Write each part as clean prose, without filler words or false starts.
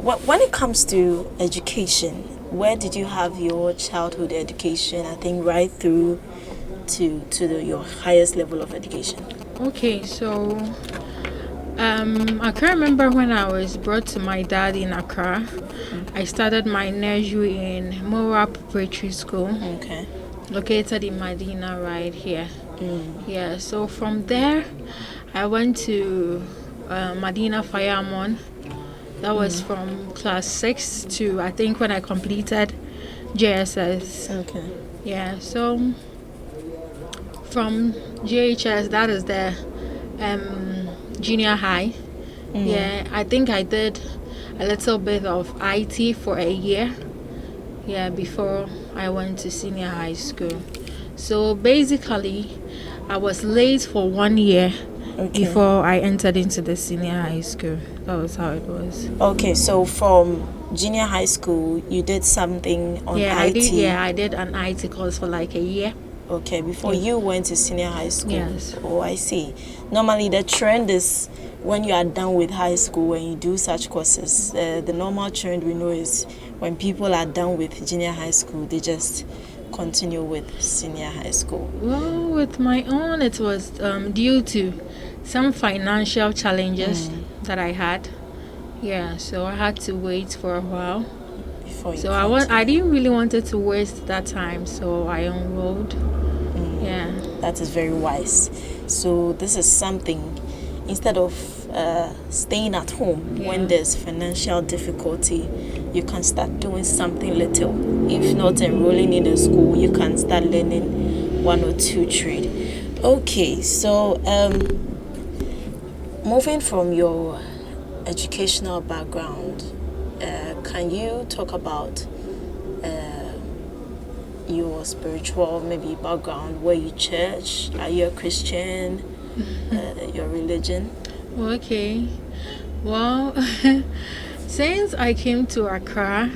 when it comes to education, where did you have your childhood education? I think right through to your highest level of education. Okay, so I can remember when I was brought to my dad in Accra. I started my nursery in Mora Preparatory School, Okay. located in Medina, right here. Yeah, so from there, I went to Medina Fireman. That was from class 6 to I think when I completed JSS. Okay. Yeah, so from JHS, that is the junior high. Yeah, I think I did a little bit of IT for a year. Yeah, before I went to senior high school. So basically, I was late for 1 year before I entered into the senior high school. That was how it was. Okay, so from junior high school, you did something on IT. I did an IT course for like a year. Okay, before you went to senior high school. Yes. Oh, I see. Normally, the trend is when you are done with high school, when you do such courses, the normal trend we know is when people are done with junior high school, they just continue with senior high school. Well, with my own, it was due to some financial challenges that I had. Yeah, so I had to wait for a while. Before you So I didn't really wanted to waste that time, so I enrolled. Yeah. That is very wise. So this is something, instead of staying at home when there's financial difficulty, you can start doing something little. If not enrolling in a school, you can start learning one or two trade. Okay, so moving from your educational background, can you talk about your spiritual maybe background? Were you church? Are you a Christian? Your religion? Okay. Well, since I came to Accra,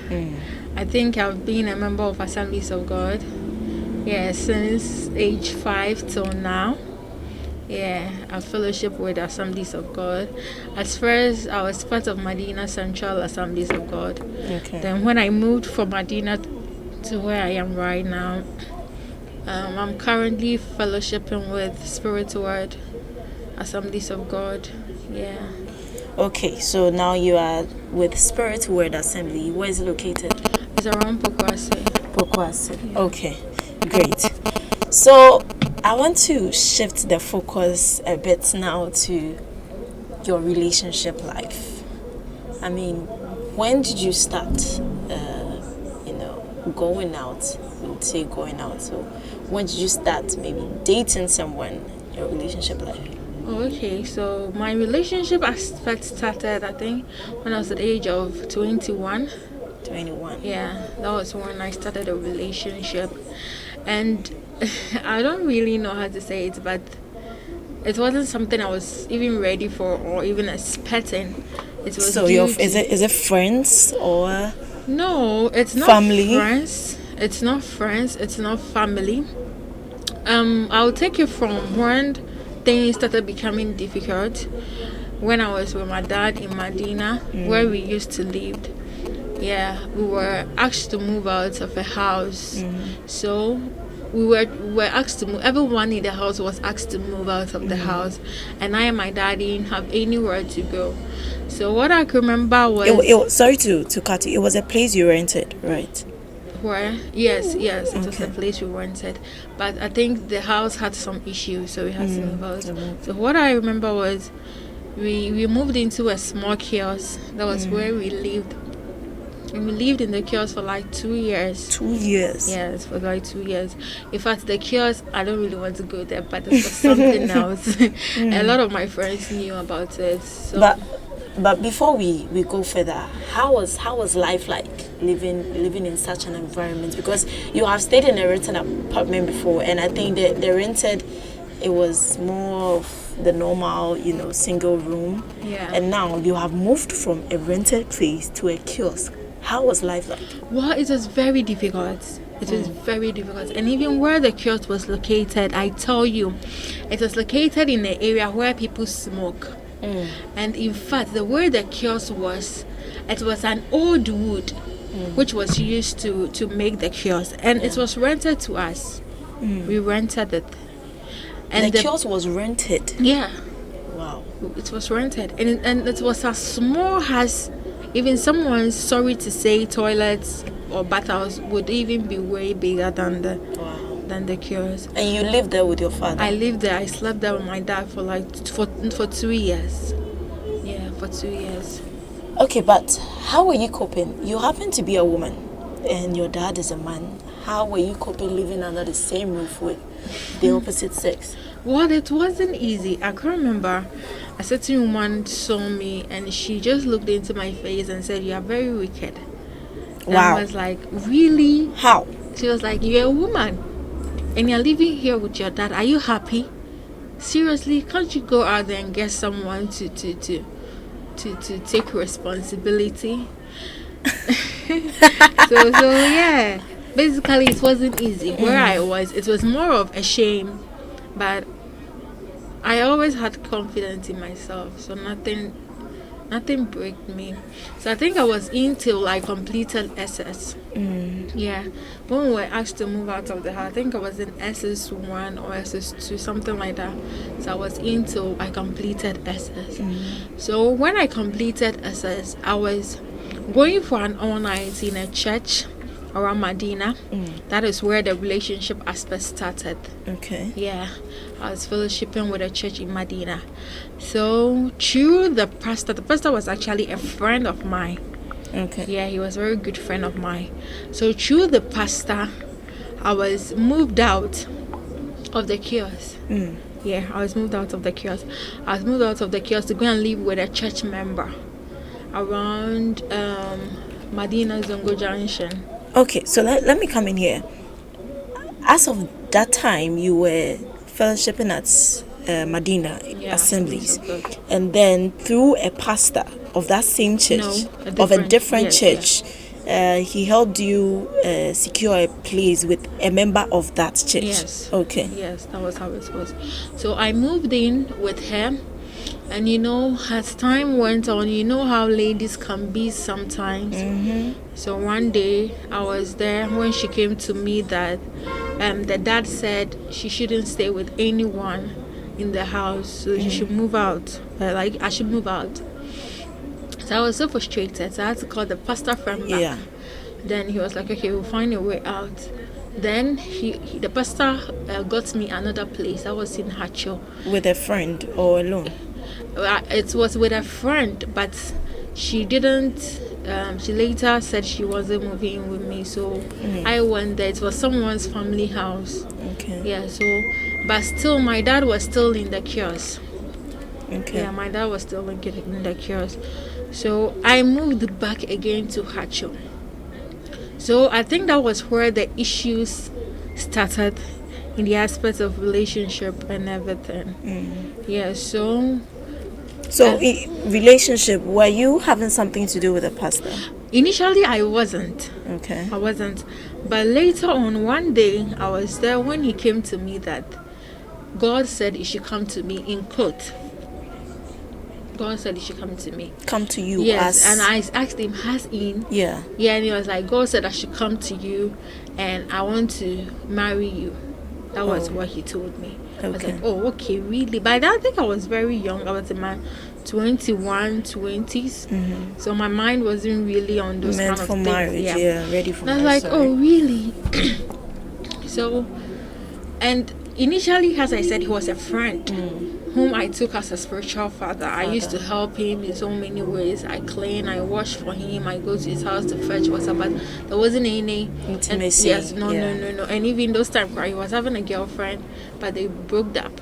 I think I've been a member of Assemblies of God. Yeah, since age 5 till now. Yeah, I fellowship with Assemblies of God. As first, I was part of Medina Central Assemblies of God. Okay. Then when I moved from Medina to where I am right now, I'm currently fellowshipping with Spirit Word Assemblies of God. Yeah. Okay, so now you are with Spirit Word Assembly. Where is it located? It's around Pokwase. Pokwase. Okay, great. So I want to shift the focus a bit now to your relationship life. I mean, when did you start, going out? We would say going out. So when did you start maybe dating someone, your relationship life? Okay, so my relationship aspect started, I think, when I was at the age of 21. 21. Yeah, that was when I started a relationship. And I don't really know how to say it, but it wasn't something I was even ready for or even expecting. It was So is it friends or no? It's not family? Friends. It's not friends. It's not family. I'll take it from when things started becoming difficult. When I was with my dad in Medina, where we used to live. Yeah, we were asked to move out of a house. So we were asked to move. Everyone in the house was asked to move out of the house, and I and my dad didn't have anywhere to go. So what I can remember was sorry to cut you. It was a place you rented, right? where yes, it was a place we rented, but I think the house had some issues, so we had to move out. So what I remember was we moved into a small kiosk. That was where we lived. And we lived in the kiosk for like 2 years. 2 years? Yes, for like 2 years. In fact, the kiosk, I don't really want to go there, but it was something else. A lot of my friends knew about it. So. But before we go further, how was life like living in such an environment? Because you have stayed in a rented apartment before, and I think that the rented, it was more of the normal, single room. Yeah. And now you have moved from a rented place to a kiosk. How was life like? Well, it was very difficult. It was very difficult. And even where the kiosk was located, I tell you, it was located in an area where people smoke. And in fact, the way the kiosk was, It was an old wood which was used to make the kiosk, and it was rented to us. We rented it. And the kiosk was rented? Yeah. Wow. It was rented, and it was as small as, even someone's, sorry to say, toilets or bathhouse would even be way bigger than the kiosk. And you lived there with your father? I lived there. I slept there with my dad for 2 years. Yeah, for 2 years. Okay, but how were you coping? You happen to be a woman and your dad is a man. How were you coping living under the same roof with the opposite sex? Well, it wasn't easy. I can remember a certain woman saw me and she just looked into my face and said, "You are very wicked." And Wow. I was like, "Really?" How? She was like, "You're a woman and you're living here with your dad. Are you happy? Seriously, can't you go out there and get someone to take responsibility?" so yeah, basically it wasn't easy. Where I was, it was more of a shame, but I always had confidence in myself, so nothing broke me. So I think I was in till I completed SS. Yeah, when we were asked to move out of the house, I think I was in SS1 or SS2, something like that. So I was in till I completed SS. So when I completed SS, I was going for an all night in a church around Medina. That is where the relationship aspect started. Okay. Yeah, I was fellowshipping with a church in Medina. So through the pastor was actually a friend of mine. Okay. Yeah, he was a very good friend of mine. So through the pastor, I was moved out of the kiosk. Yeah, I was moved out of the kiosk. I was moved out of the kiosk to go and live with a church member around Medina Zongo Junction. Okay, so let me come in here. As of that time, you were fellowshipping at Medina Assemblies, and then through a pastor of that same church, of a different church, he helped you secure a place with a member of that church. Yes. Okay. Yes, that was how it was. So I moved in with her, and as time went on, you know how ladies can be sometimes. So one day I was there when she came to me that the dad said she shouldn't stay with anyone in the house, so she should move out. I should move out. So I was so frustrated, so I had to call the pastor friend back. Yeah. Then he was like, "Okay, we'll find a way out." Then the pastor got me another place. I was in Hacho. With a friend or alone? It was with a friend, but she didn't. She later said she wasn't moving with me, so I went there. It was someone's family house. Okay. Yeah. So, but still, my dad was still in the kiosk. Okay. Yeah, my dad was still in the kiosk. So I moved back again to Hacho. So I think that was where the issues started in the aspects of relationship and everything. Yeah, so relationship, were you having something to do with the pastor? Initially I wasn't. Okay. I wasn't. But later on, one day I was there when he came to me that God said he should come to me, in quote. God said he should come to me. Come to you. Yes, and I asked him, has in? Yeah. Yeah, and he was like, God said I should come to you and I want to marry you. That was what he told me. Okay. I was like, oh, okay, really? By that, I think I was very young. I was in my 20s. So my mind wasn't really on those Meant kind of for things. marriage, yeah, ready for and marriage. I was like, oh, really? So, and initially, as I said, he was a friend whom I took as a spiritual father. I used to help him in so many ways. I clean, I wash for him, I go to his house to fetch water, but there wasn't any intimacy. No. And even those times he was having a girlfriend, but they broke up.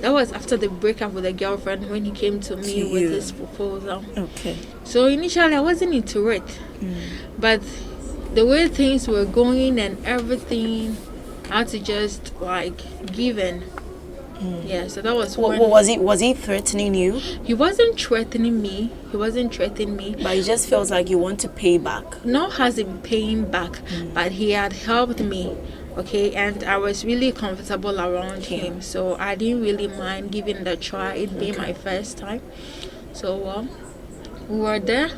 That was after the breakup with a girlfriend when he came to me with his proposal. Okay. So initially I wasn't into it, but the way things were going and everything, I had to just give in. Yeah, so that was when... Was he threatening you? He wasn't threatening me. But he just feels like you want to pay back. Not has him paying back, but he had helped me. Okay, and I was really comfortable around him, so I didn't really mind giving it a try. It being my first time. So we were there,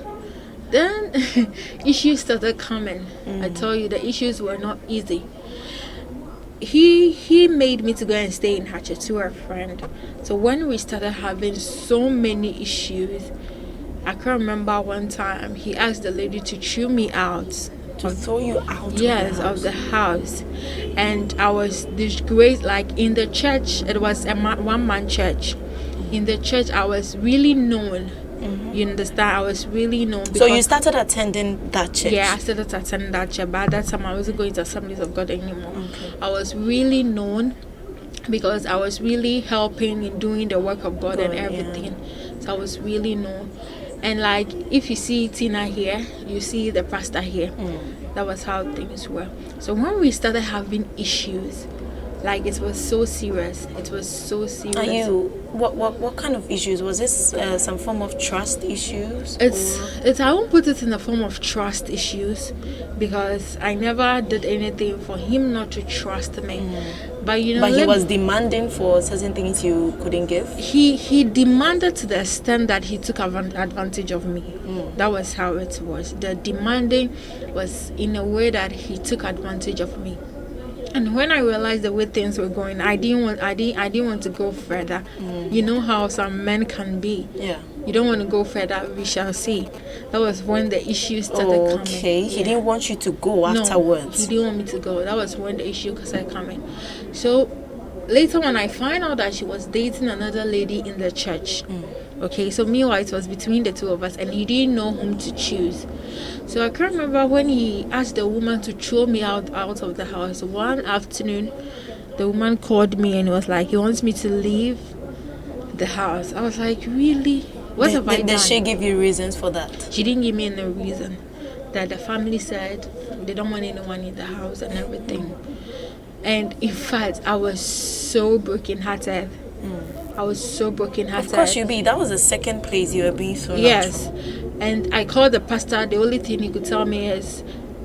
Then issues started coming. I tell you, the issues were not easy. He made me to go and stay in Hatchet to a friend. So when we started having so many issues, I can remember one time he asked the lady to chew me out. To throw you out Yes, of the house. And I was disgraced. Like in the church, it was a one-man church. In the church, I was really known. You understand? I was really known. So you started attending that church? Yeah, I started attending that church. But at that time, I wasn't going to Assemblies of God anymore. I was really known because I was really helping in doing the work of God and everything. So I was really known. And like, if you see Tina here, you see the pastor here. That was how things were. So when we started having issues, like it was so serious. It was so serious. Are you what kind of issues? Was this some form of trust issues? It's I won't put it in the form of trust issues because I never did anything for him not to trust me. But you know, but he was demanding for certain things you couldn't give. He demanded to the extent that he took advantage of me. That was how it was. The demanding was in a way that he took advantage of me. And when I realized the way things were going, I didn't want to go further. You know how some men can be. Yeah. You don't want to go further. We shall see. That was when the issues started coming. Okay. He didn't want you to go afterwards. He didn't want me to go. That was when the issue started coming. So later when I find out that she was dating another lady in the church. Okay, so meanwhile it was between the two of us and he didn't know whom to choose. So I can't remember when he asked the woman to throw me out of the house. One afternoon, the woman called me and was like, he wants me to leave the house. I was like, really? What have I done? Did she give you reasons for that? She didn't give me any reason. That the family said they don't want anyone in the house and everything. And in fact, I was so brokenhearted. I was so brokenhearted. Of course you be. That was the second place you were being thrown out. Yes. And I called the pastor. The only thing he could tell me is,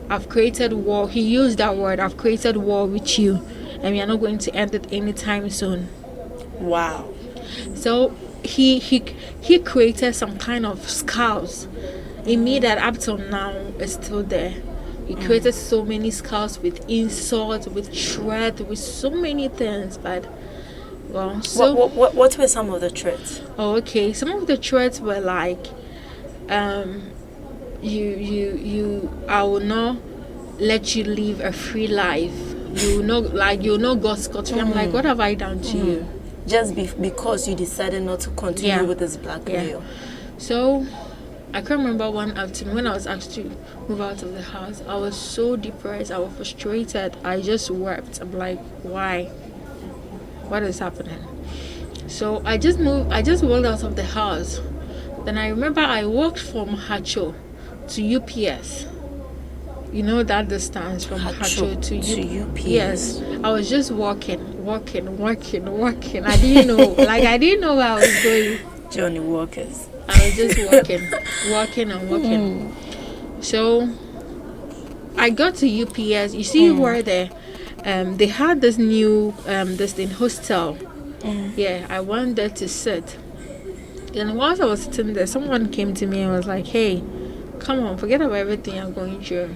I've created war. He used that word. I've created war with you. And we are not going to end it anytime soon. Wow. So he created some kind of scars in me that up till now is still there. He created so many scars with insults, with threat, with so many things. But well, so what were some of the threats? Oh, okay. Some of the threats were like, I will not let you live a free life. You'll not go scot-free. I'm like, what have I done to you? Just because you decided not to continue with this blackmail. So I can remember one afternoon when I was asked to move out of the house. I was so depressed. I was frustrated. I just wept. I'm like, why? What is happening? So I just walked out of the house. Then I remember I walked from Hacho to UPS. You know that distance from Hacho to UPS. Yes. I was just walking. I didn't know. I didn't know where I was going. Johnny Walkers. I was just walking. So I got to UPS. You see where they had this new hostel. Yeah, I went there to sit. And whilst I was sitting there, someone came to me and was like, "Hey, come on, forget about everything I'm going through.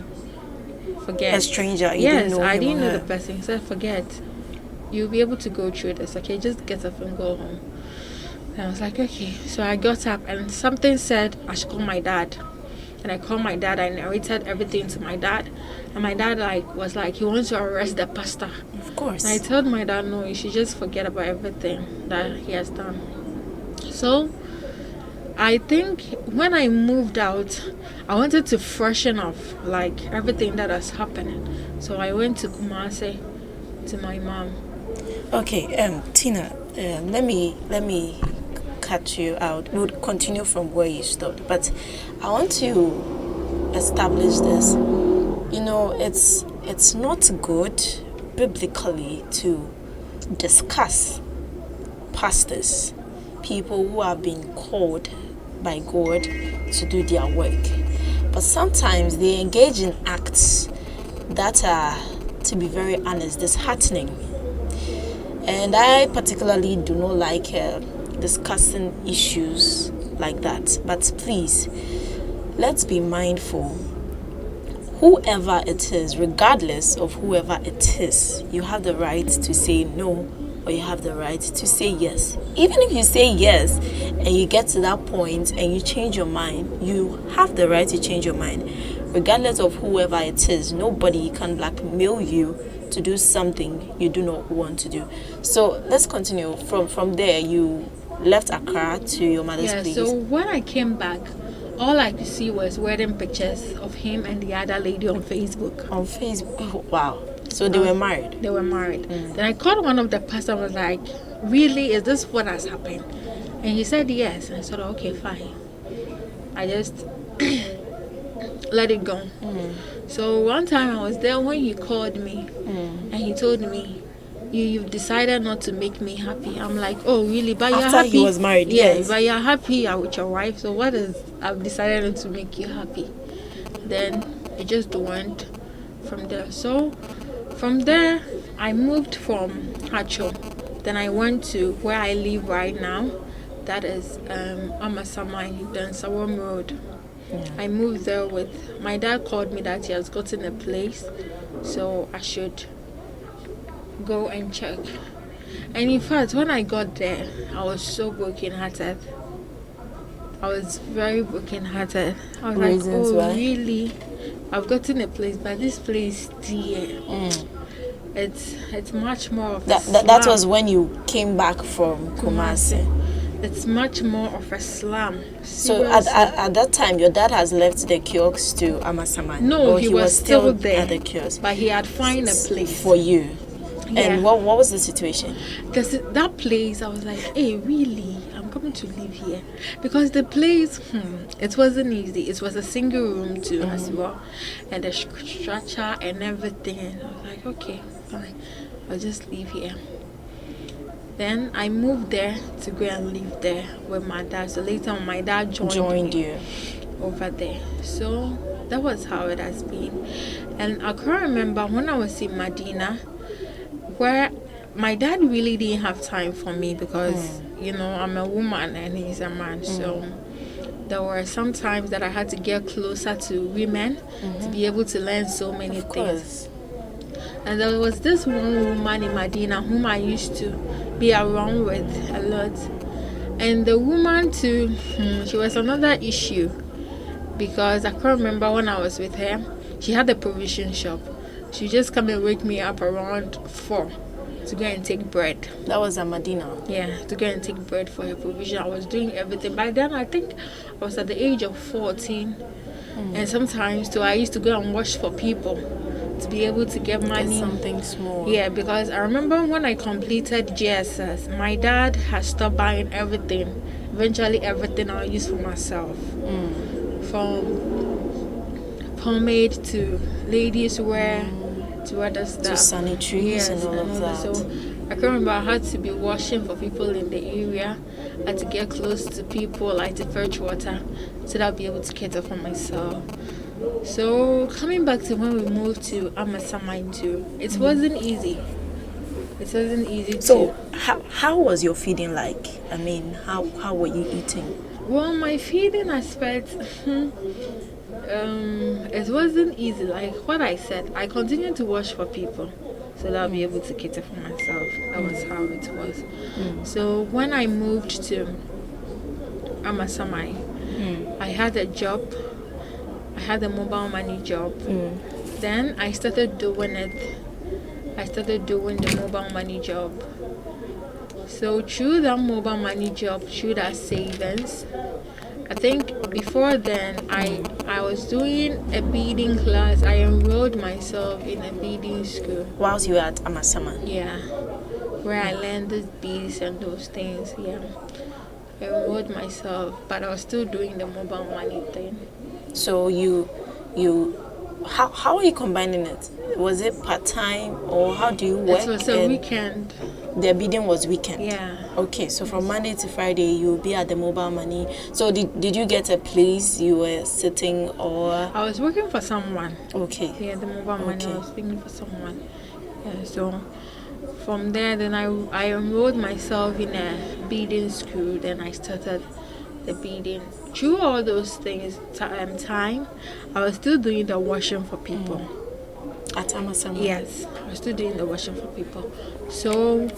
Forget." A stranger. Yes, I didn't know the person. He said, "Forget. You'll be able to go through this. Okay, just get up and go home." And I was like, "Okay." So I got up and something said I should call my dad. And I called my dad. I narrated everything to my dad. And my dad was like, he wants to arrest the pastor. Of course. And I told my dad, no, you should just forget about everything that he has done. So I think when I moved out, I wanted to freshen off everything that has happened. So I went to Kumasi to my mom. Okay, Tina, let me cut you out. We'll continue from where you stopped, but I want to establish this. You know, it's not good biblically to discuss pastors, people who have been called by God to do their work, but sometimes they engage in acts that are, to be very honest, disheartening. And I particularly do not like discussing issues like that. But please, let's be mindful. Whoever it is, regardless of whoever it is, you have the right to say no, or you have the right to say yes. Even if you say yes and you get to that point and you change your mind, you have the right to change your mind. Regardless of whoever it is, nobody can blackmail you to do something you do not want to do. So let's continue. From there, you left Accra to your mother's place. So when I came back, all I could see was wedding pictures of him and the other lady on Facebook. On Facebook, wow. So they were married. They were married. Then I called one of the pastors and was like, really, is this what has happened? And he said yes. And I said, okay, fine. I just let it go. So one time I was there when he called me and he told me, you've decided not to make me happy. I'm like, oh really? But you're After happy. he was married, yes. But you're happy with your wife. So what is? I've decided not to make you happy. Then it just went from there. So from there, I moved from Hacho. Then I went to where I live right now. That is Amasamai, then Sawam Road. Yeah. I moved there with my dad. Called me that he has gotten a place, so I should go and check. And in fact, when I got there, I was so broken-hearted. I was very broken-hearted. I was Reasons like, oh, why? really? I've gotten a place, but this place, dear, it's much more of that was when you came back from Kumasi. It's much more of a slum. So at that time, your dad has left the kiosks to Amasaman. No, he was still there at the kiosk. But he had found a place for you. Yeah. And what was the situation? Because that place, I was like, hey, really? I'm coming to live here. Because the place, it wasn't easy. It was a single room too as well. And the structure and everything. And I was like, okay, fine. I'll just live here. Then I moved there to go and live there with my dad. So later on, my dad joined you over there. So that was how it has been. And I can remember when I was in Medina, where my dad really didn't have time for me because, I'm a woman and he's a man. So there were some times that I had to get closer to women to be able to learn so many things. And there was this one woman in Medina whom I used to be around with a lot. And the woman too, she was another issue because I can't remember when I was with her, she had a provision shop. She just come and wake me up around 4 to go and take bread. That was at Medina? Yeah, to go and take bread for her provision. I was doing everything. By then, I think I was at the age of 14. And sometimes too, I used to go and wash for people to be able to get money. Get something small. Yeah, because I remember when I completed GSS, my dad had stopped buying everything. Eventually, everything I used for myself. From pomade to ladies wear to other stuff. To sanitaries and all of that. So I can remember I had to be washing for people in the area. I had to get close to people, like to fetch water, so that I'll be able to cater for myself. So coming back to when we moved to Amasamai too, it wasn't easy. It wasn't easy. So how was your feeding like? I mean, how were you eating? Well, my feeding aspect, it wasn't easy. Like what I said, I continued to wash for people so that I'll be able to cater for myself. That was how it was. So when I moved to Amasamai, I had a job. I had a mobile money job. Then I started doing it. I started doing the mobile money job. So through that mobile money job, through that savings, I think before then I was doing a beading class. I enrolled myself in a beading school. Whilst you were at Amasama? Yeah, where I learned the beads and those things. Yeah, I enrolled myself, but I was still doing the mobile money thing. So how are you combining it? Was it part-time or how do you work? It was a weekend. The bidding was weekend? Yeah. Okay, so from Monday to Friday you'll be at the mobile money. So did you get a place you were sitting or? I was working for someone. Okay. Yeah, the mobile money, I was working for someone. Yeah, so from there then I enrolled myself in a beading school. Then I started the beading. Through all those things, time, I was still doing the washing for people. At Amazon? Yes, I was still doing the washing for people. So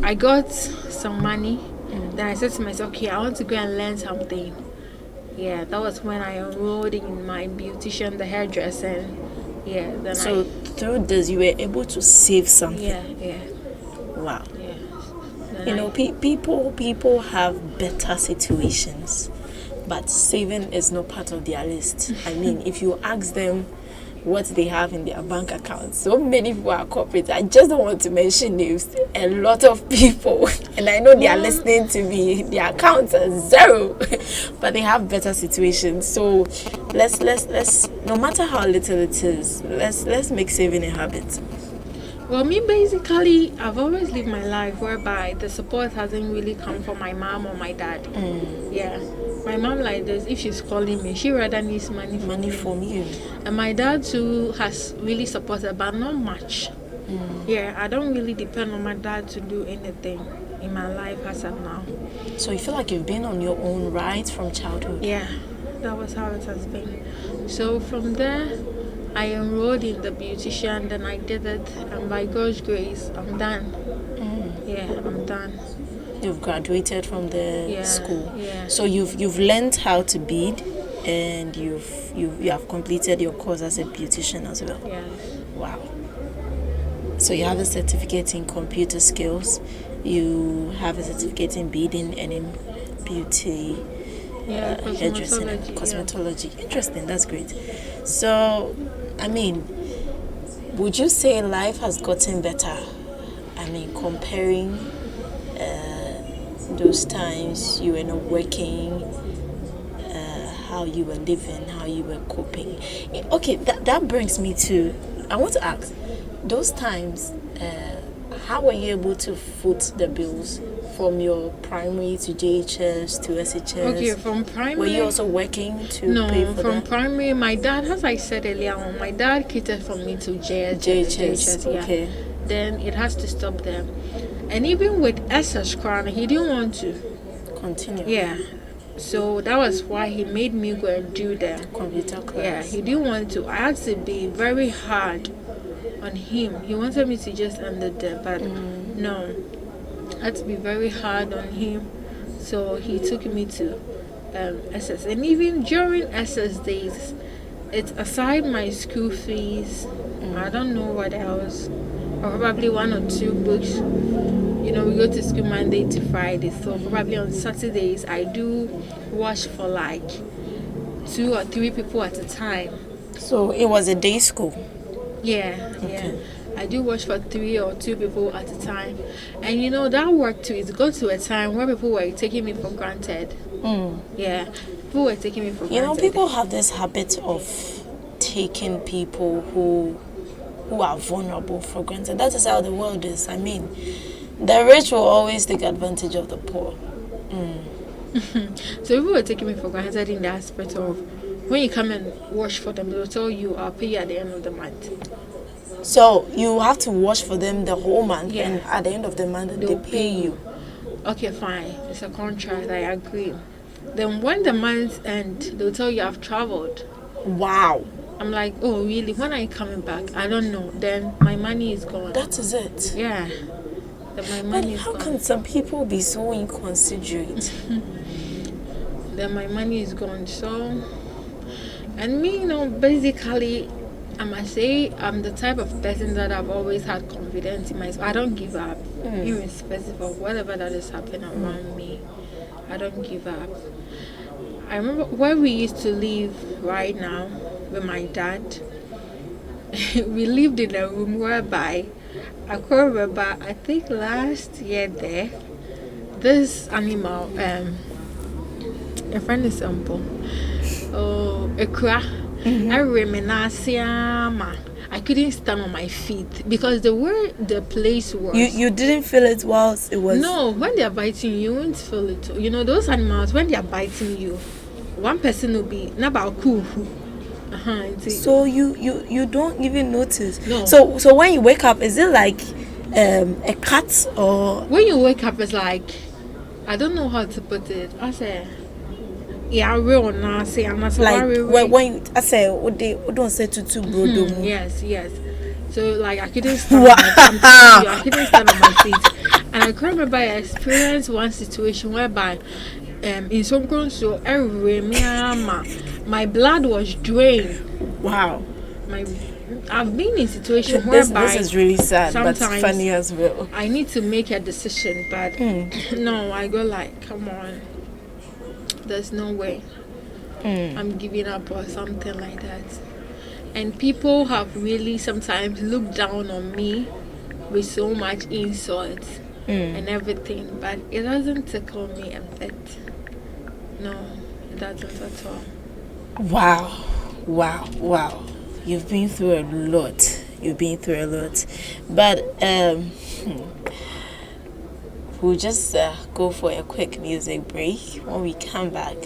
I got some money. Then I said to myself, okay, I want to go and learn something. Yeah, that was when I enrolled in my beautician, the hairdressing. Yeah, then so through this, you were able to save something. Yeah. Wow. Yeah. You know, people have better situations, but saving is not part of their list. I mean, if you ask them what they have in their bank accounts, so many people are corporate. I just don't want to mention names. A lot of people, and I know they are listening to me. Their accounts are zero, but they have better situations. So let's no matter how little it is, let's make saving a habit. Well, me basically, I've always lived my life whereby the support hasn't really come from my mom or my dad. Yeah, my mom like this. If she's calling me, she rather needs money from you. And my dad too has really supported, but not much. Yeah, I don't really depend on my dad to do anything in my life as of now. So you feel like you've been on your own right from childhood? Yeah, that was how it has been. So from there, I enrolled in the beautician, then I did it, and by God's grace, I'm done. Yeah, I'm done. You've graduated from the school. Yeah. So you've learned how to bead, and you have completed your course as a beautician as well. Yeah. Wow. So you have a certificate in computer skills, you have a certificate in beading and in beauty, hairdressing, and cosmetology. Interesting. That's great. So, I mean, would you say life has gotten better? I mean, comparing those times you were not working, how you were living, how you were coping. Okay, that brings me to, I want to ask, those times, how were you able to foot the bills from your primary to JHS to SHS? Okay, from primary. Were you also working to pay for No, from that? primary, my dad, as I said earlier on, my dad catered for me to JHS, okay. Yeah. Then it has to stop there. And even with SS Crown, he didn't want to continue. Yeah. So that was why he made me go and do the computer class. Yeah, he didn't want to. I had to be very hard on him. He wanted me to just end it there, but no. I had to be very hard on him. So he took me to SS. And even during SS days, it's aside my school fees, I don't know what else, or probably 1 or 2 books. You know, we go to school Monday to Friday, so probably on Saturdays I do wash for like 2 or 3 people at a time. So it was a day school? Yeah, okay. Yeah. I do wash for 3 or 2 people at a time. And you know, that work too, it got to a time where people were taking me for granted. Yeah, people were taking me for granted. You know, people have this habit of taking people who are vulnerable for granted. That is how the world is. I mean, the rich will always take advantage of the poor. So people were taking me for granted in the aspect of, when you come and wash for them, they'll tell you, I'll pay you at the end of the month. So you have to wash for them the whole month, Yeah. and at the end of the month they pay you. Okay, fine. It's a contract. I agree. Then when the month ends, they'll tell you I've traveled. Wow. I'm like, oh really? When are you coming back? I don't know. Then my money is gone. That is it. Yeah. Then my But money is how gone. can some people be so inconsiderate? Then my money is gone. So, and me, you know, basically, I must say I'm the type of person that I've always had confidence in myself. I don't give up, irrespective of whatever that is happening around me. I don't give up. I remember where we used to live right now with my dad. We lived in a room whereby I can remember, I think last year there, this animal, a friend is example, a cra. I remember I couldn't stand on my feet because the way the place was. You didn't feel it whilst it was. No, when they are biting you, you won't feel it. You know, those animals, when they are biting you, one person will be about cool. So you don't even notice. No. So when you wake up, is it like a cut or? When you wake up, it's like I don't know how to put it. I say, yeah, real now. Say, I'm not Like when I say, what don't say to bro. Yes. So like I couldn't stand. I'm telling you, I couldn't stand on my feet. And I can remember I experienced one situation whereby, in some so my blood was drained. Wow. I've been in situations whereby this is really sad, but funny as well. I need to make a decision, but no, I go like, come on, there's no way I'm giving up or something like that. And people have really sometimes looked down on me with so much insult and everything, but it doesn't tickle me a bit. No, it doesn't at all. Wow. You've been through a lot. But we'll just go for a quick music break. When we come back,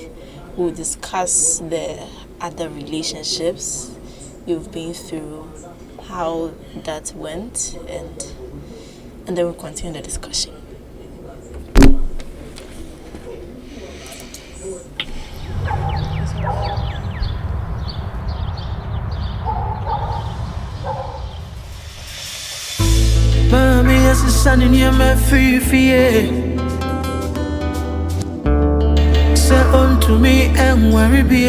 we'll discuss the other relationships you've been through, how that went, and then we'll continue the discussion. Mommy, as the sun in your mouth, free. Say unto me and worry be.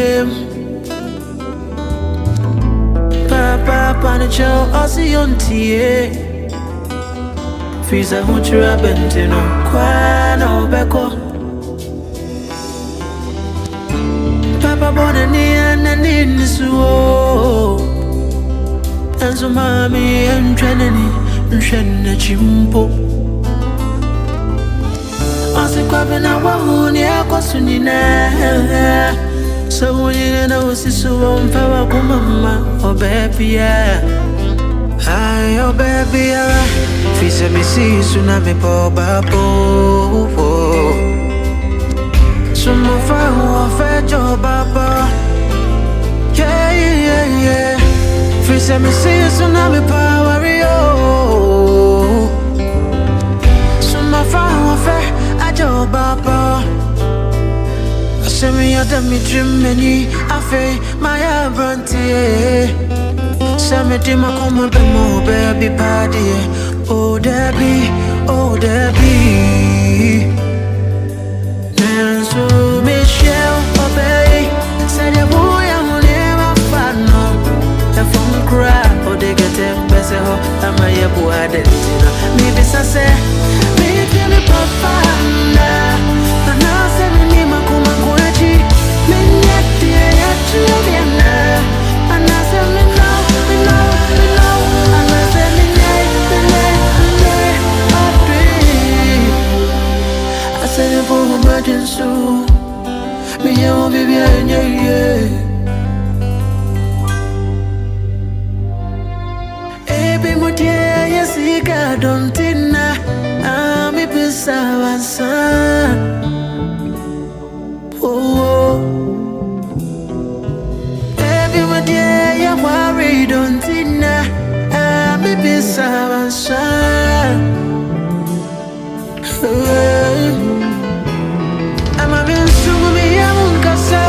Papa, panicho, osi ontie. Fisa huchura bentino, kwa na obeko. Papa bona ni anani nisuo. Enzo mami entreneni, nshenne chimpo. Ase kwa bena wahuni ako sunine. So unine na usisuwa mpewa kumama. Oh baby yeah. Hi oh baby yeah. Fisa misi tsunami po babo. Sumo fa huwa fejo baba. Yeah. Fisa misi tsunami power yo. Sumo fa huwa fe ajo baba. Semi ada mi dream many afe my brandy. Semi di makoma be mo baby party. Oh Debbie. Nanso Michelle obey. Said ya boy I'm never fano. E phone cry or they get em bese ho. Am I a boy identina. Maybe say me tell me papa na. Na say me makoma kuechi. Me nyeti ya chubiana. And I say me know. And I say me I said it for emergency. Me yo baby yeah. Ebi mutia yesika don't tina. Ami pisa wansa. Oh. Ebi mutia ya worry don't tina. Ami pisa wansa. I'm a man, so me, I'm Gassa.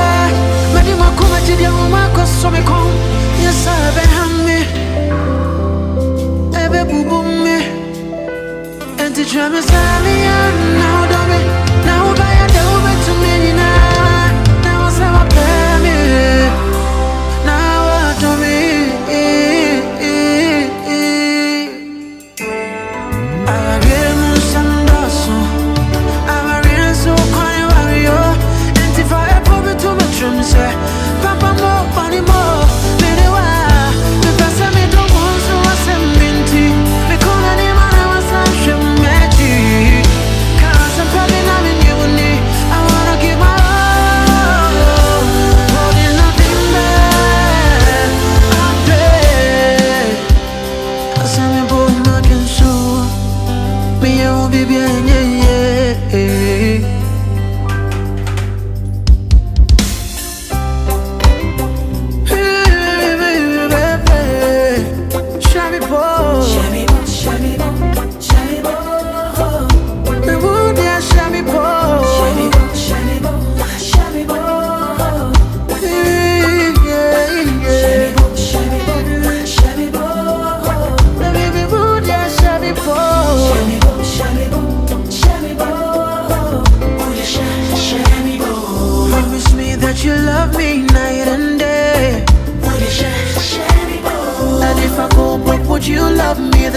Many more come to the Marco Somicon. Yes, I've been me. Ebe boo me. And to try me, now don't me. Now buy a over to me now. Now I say, what pay me. Now what do me. I really some dosso. So quiet, warrior. And if I ever to my dreams, Papa more, money more.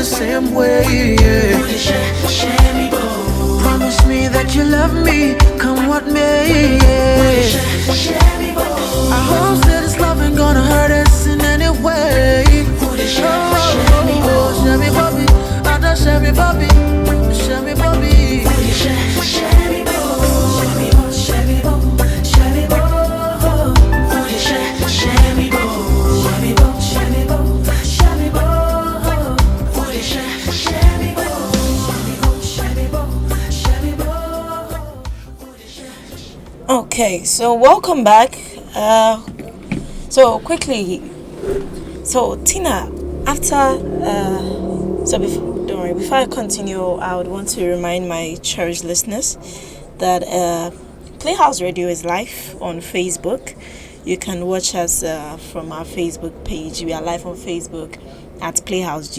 the same way. Yeah. Promise me that you love me, come what may. Yeah. I hope that this love ain't gonna hurt us in any way. Oh, Shabby Bobby, I don't Shabby Bobby, Shabby Bobby. Okay, so welcome back. So quickly, so Tina, after don't worry. Before I continue, I would want to remind my cherished listeners that Playhouse Radio is live on Facebook. You can watch us from our Facebook page. We are live on Facebook at Playhouse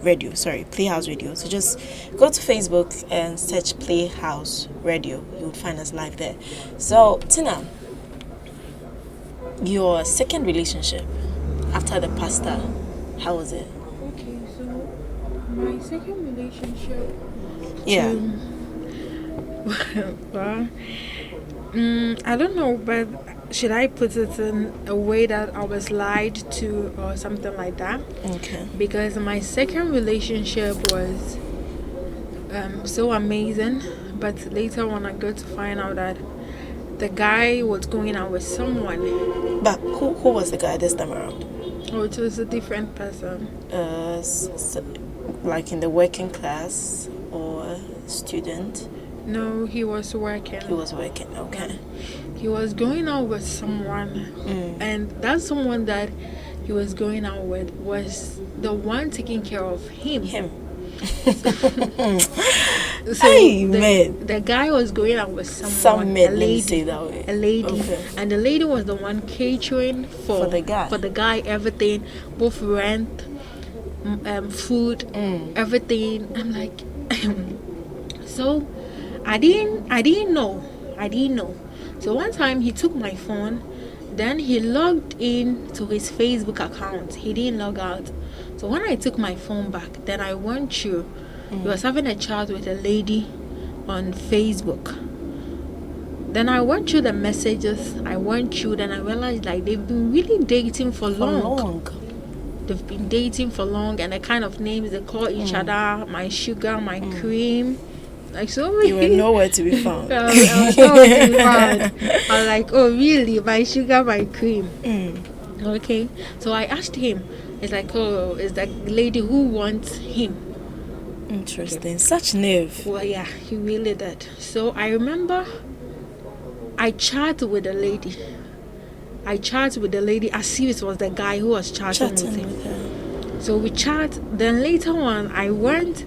Radio. Playhouse Radio. So just go to Facebook and search Playhouse Radio. You would find us live there. So Tina, your second relationship after the pastor, how was it? Okay, so my second relationship. Yeah. Well, I don't know, but should I put it in a way that I was lied to or something like that? Okay. Because my second relationship was so amazing, but later on I got to find out that the guy was going out with someone. But who was the guy this time around? Oh, it was a different person. Like in the working class or student? No, he was working. He was working, okay. He was going out with someone, and that someone that he was going out with was the one taking care of him. So the guy was going out with someone. Some men, let me say that way. A lady, okay. And the lady was the one catering for the guy, everything, both rent, food, everything. I'm like, so I didn't know. So one time he took my phone, then he logged in to his Facebook account. He didn't log out. So when I took my phone back, then I went through. He was having a chat with a lady on Facebook. Then I went through the messages. Then I realized like they've been really dating for long. They've been dating for long, and the kind of names they call each other, my sugar, my cream. Like so many. You were nowhere to be found. I was nowhere to be found. I was like, oh really? My sugar, my cream. Okay. So I asked him. It's like, oh, it's that lady who wants him. Interesting. Such nerve. Well, yeah, he really did. So I remember I chatted with the lady. As if it was the guy who was chatting with him. So we chat. Then later on, I went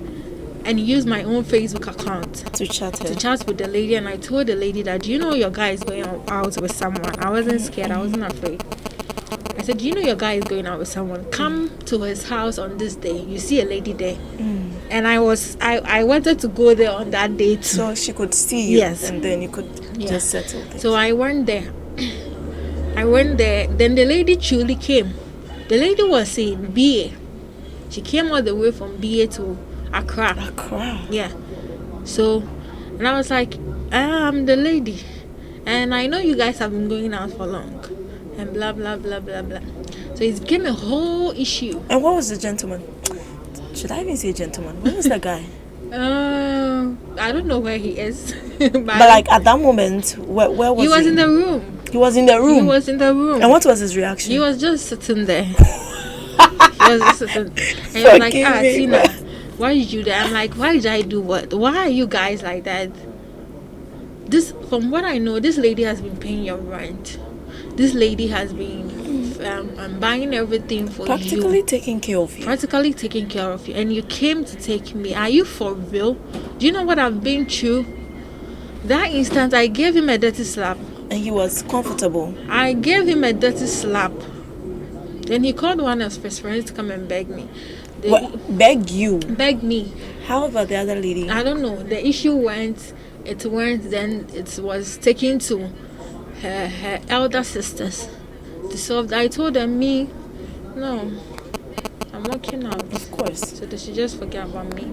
and used my own Facebook account to chat with the lady. And I told the lady that, you know, your guy is going out with someone. I wasn't scared. I wasn't afraid. I said, you know, your guy is going out with someone. Come to his house on this day. You see a lady there. And I wanted to go there on that day too. So she could see you. Yes. And then you could just settle things. So I went there. Then the lady truly came. The lady was in BA. She came all the way from BA to Accra. Yeah. So, and I was like, I'm the lady. And I know you guys have been going out for long. And blah, blah, blah, blah, blah. So it became a whole issue. And what was the gentleman? Should I even say gentleman? Where was the guy? I don't know where he is. but like at that moment, where was he? He was in the room. He was in the room? He was in the room. And what was his reaction? He was just sitting there. He was just sitting. And he was like, Tina, why did you do that? I'm like, why did I do what? Why are you guys like that? This, from what I know, this lady has been paying your rent. This lady has been buying everything for Practically you. Taking care of you. And you came to take me. Are you for real? Do you know what I've been through? That instant, I gave him a dirty slap. And he was comfortable. I gave him a dirty slap. Then he called one of his friends to come and beg me. Beg you? Beg me. How about the other lady? I don't know. The issue went, then it was taken to her elder sisters to solve that. I told them, no, I'm working out. Of course. So they should just forget about me.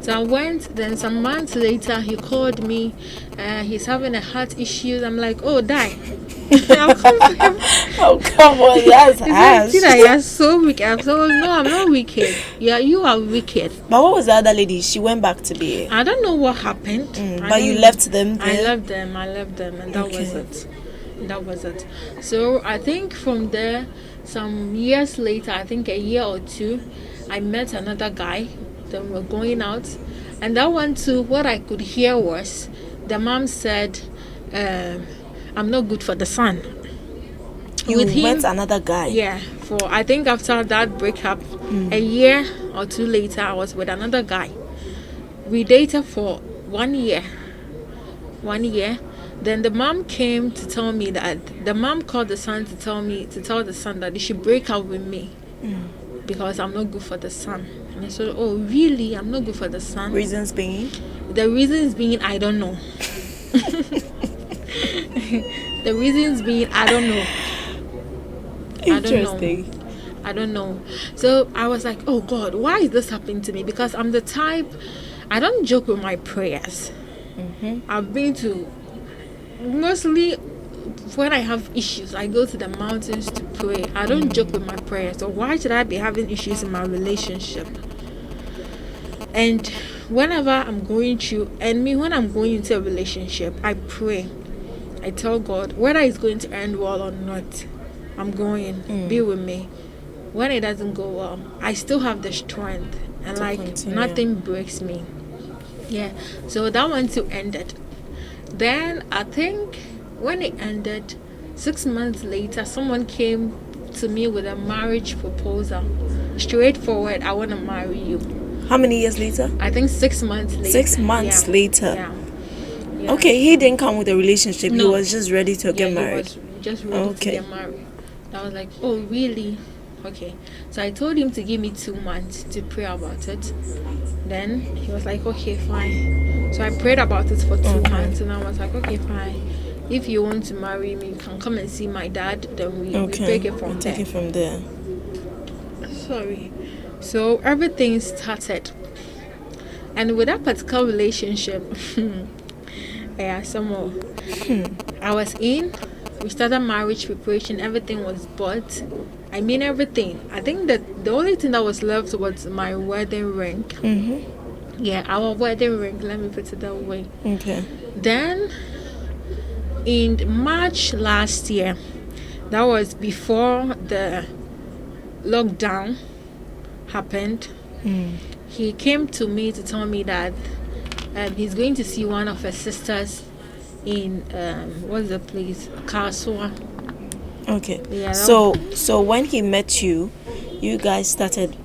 So I went. Then some months later, he called me. He's having a heart issue. I'm like, oh, die. I'll come to him. Oh, come on, that's harsh. You're so wicked. I'm so no, I'm not wicked. Yeah, you are wicked. But what was the other lady? She went back to be. I don't know what happened. But you left them there? I left them, and that was it. That was it. So I think from there, some years later, I think a year or two, I met another guy. Then we're going out, and that one too. What I could hear was the mom said, "I'm not good for the son." You met another guy? Yeah. For I think after that breakup, a year or two later, I was with another guy. We dated for 1 year. 1 year. Then the mom came to tell me that the mom called the son to tell the son that they should break up with me because I'm not good for the son. And I said, oh, really? I'm not good for the son? Reasons being? The reasons being, I don't know. The reasons being, I don't know. Interesting. I don't know. So I was like, oh God, why is this happening to me? Because I'm the type, I don't joke with my prayers. I've been to, mostly when I have issues, I go to the mountains to pray. I don't joke with my prayers. So why should I be having issues in my relationship? And whenever I'm going through, when I'm going into a relationship, I pray. I tell God, whether it's going to end well or not, I'm going, be with me. When it doesn't go well, I still have the strength, and nothing breaks me. Yeah, so that one too ended. Then I think when it ended, 6 months later, someone came to me with a marriage proposal. Straightforward, I want to marry you. How many years later? I think 6 months later. 6 months later? Yeah. Okay, he didn't come with a relationship. No. He was just ready to get married. He was just ready to get married. I was like, oh, really? Okay. So I told him to give me 2 months to pray about it. Then he was like, okay, fine. So I prayed about it for 2 months, and I was like, okay, fine. If you want to marry me, you can come and see my dad. Then we take it from there. Take it from there. Sorry. So everything started. And with that particular relationship, some more. I was in. We started marriage preparation. Everything was bought. I mean everything. I think that the only thing that was left was my wedding ring. Yeah, our wedding ring. Let me put it that way. Okay. Then, in March last year, that was before the lockdown happened. He came to me to tell me that he's going to see one of her sisters in what's the place, Kasua. Okay. Yeah, so when he met you, you guys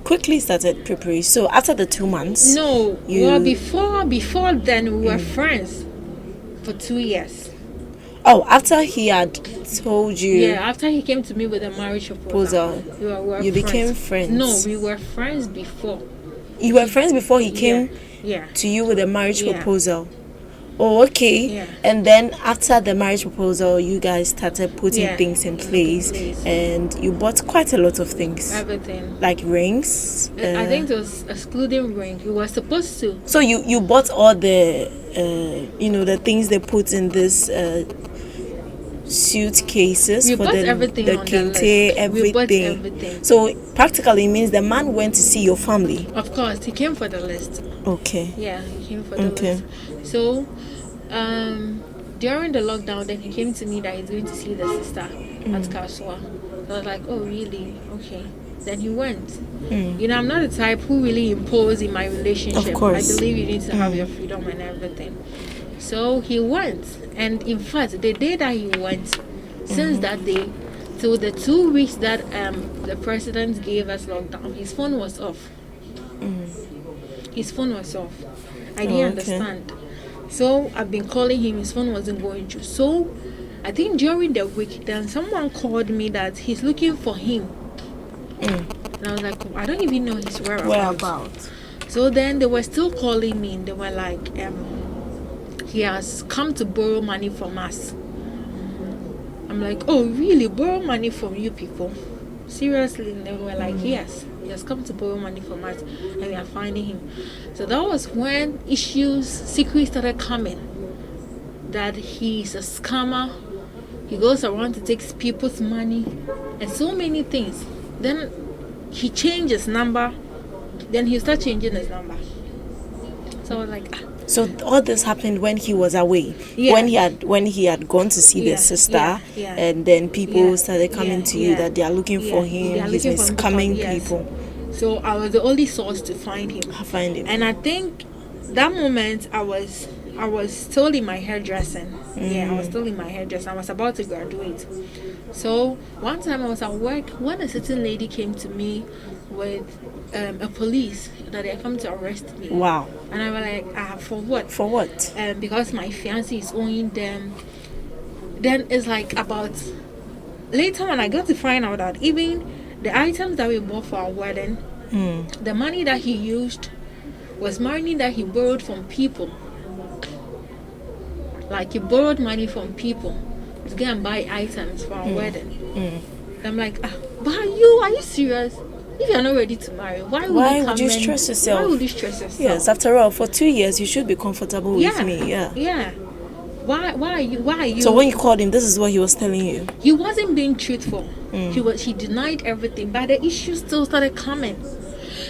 quickly started preparing. So after the 2 months, well, before then we were friends for 2 years. Oh, after he had told you? Yeah, after he came to me with a marriage proposal. We were you became friends? No, we were friends before. You were friends before he came to you with a marriage proposal? Oh, okay. Yeah. And then after the marriage proposal, you guys started putting things in place, and you bought quite a lot of things. Everything. Like rings? I think it was excluding ring. You were supposed to. So you bought all the, the things they put in this suitcases for everything the on kente, the list. We bought everything. So practically it means the man went to see your family. Of course, he came for the list. Okay. Yeah, he came for the list. So, during the lockdown, then he came to me that he's going to see the sister at Kasua. I was like, oh really? Okay. Then he went. I'm not the type who really impose in my relationship. Of course. I believe you need to have your freedom and everything. So he went, and in fact, the day that he went, since that day till the 2 weeks that the president gave us lockdown, his phone was off. His phone was off. I didn't understand. So I've been calling him. His phone wasn't going through. So I think during the week, then someone called me that he's looking for him. And I was like, I don't even know his whereabouts. So then they were still calling me, and they were like, he has come to borrow money from us. I'm like, oh really? Borrow money from you people? Seriously, and they were like, yes, he has come to borrow money from us, and we are finding him. So that was when secrets started coming. That he's a scammer. He goes around to take people's money, and so many things. Then he changed his number. Then he started changing his number. So I was like, So all this happened when he was away. Yeah. When he had gone to see Yeah, their sister, yeah. and then people Yeah, started coming yeah, to you yeah. that they are looking for him. They are He's looking been for him scamming yes. people. So I was the only source to find him. I find him. And I think that moment I was still in my hairdressing. Yeah, I was still in my hairdressing. I was about to graduate. So one time I was at work when a certain lady came to me with a police that they come to arrest me. Wow. And I was like, for what? For what? Because my fiancé is owing them. Then it's like about later when I got to find out that even the items that we bought for our wedding, the money that he used was money that he borrowed from people. Like he borrowed money from people to go and buy items for our wedding. I'm like, but are you serious? If you're not ready to marry, why would you stress yourself? Why would you stress yourself? Yes, after all, for 2 years you should be comfortable with me. Yeah. Yeah. Why are you? So when you called him, this is what he was telling you. He wasn't being truthful. He denied everything, but the issue still started coming.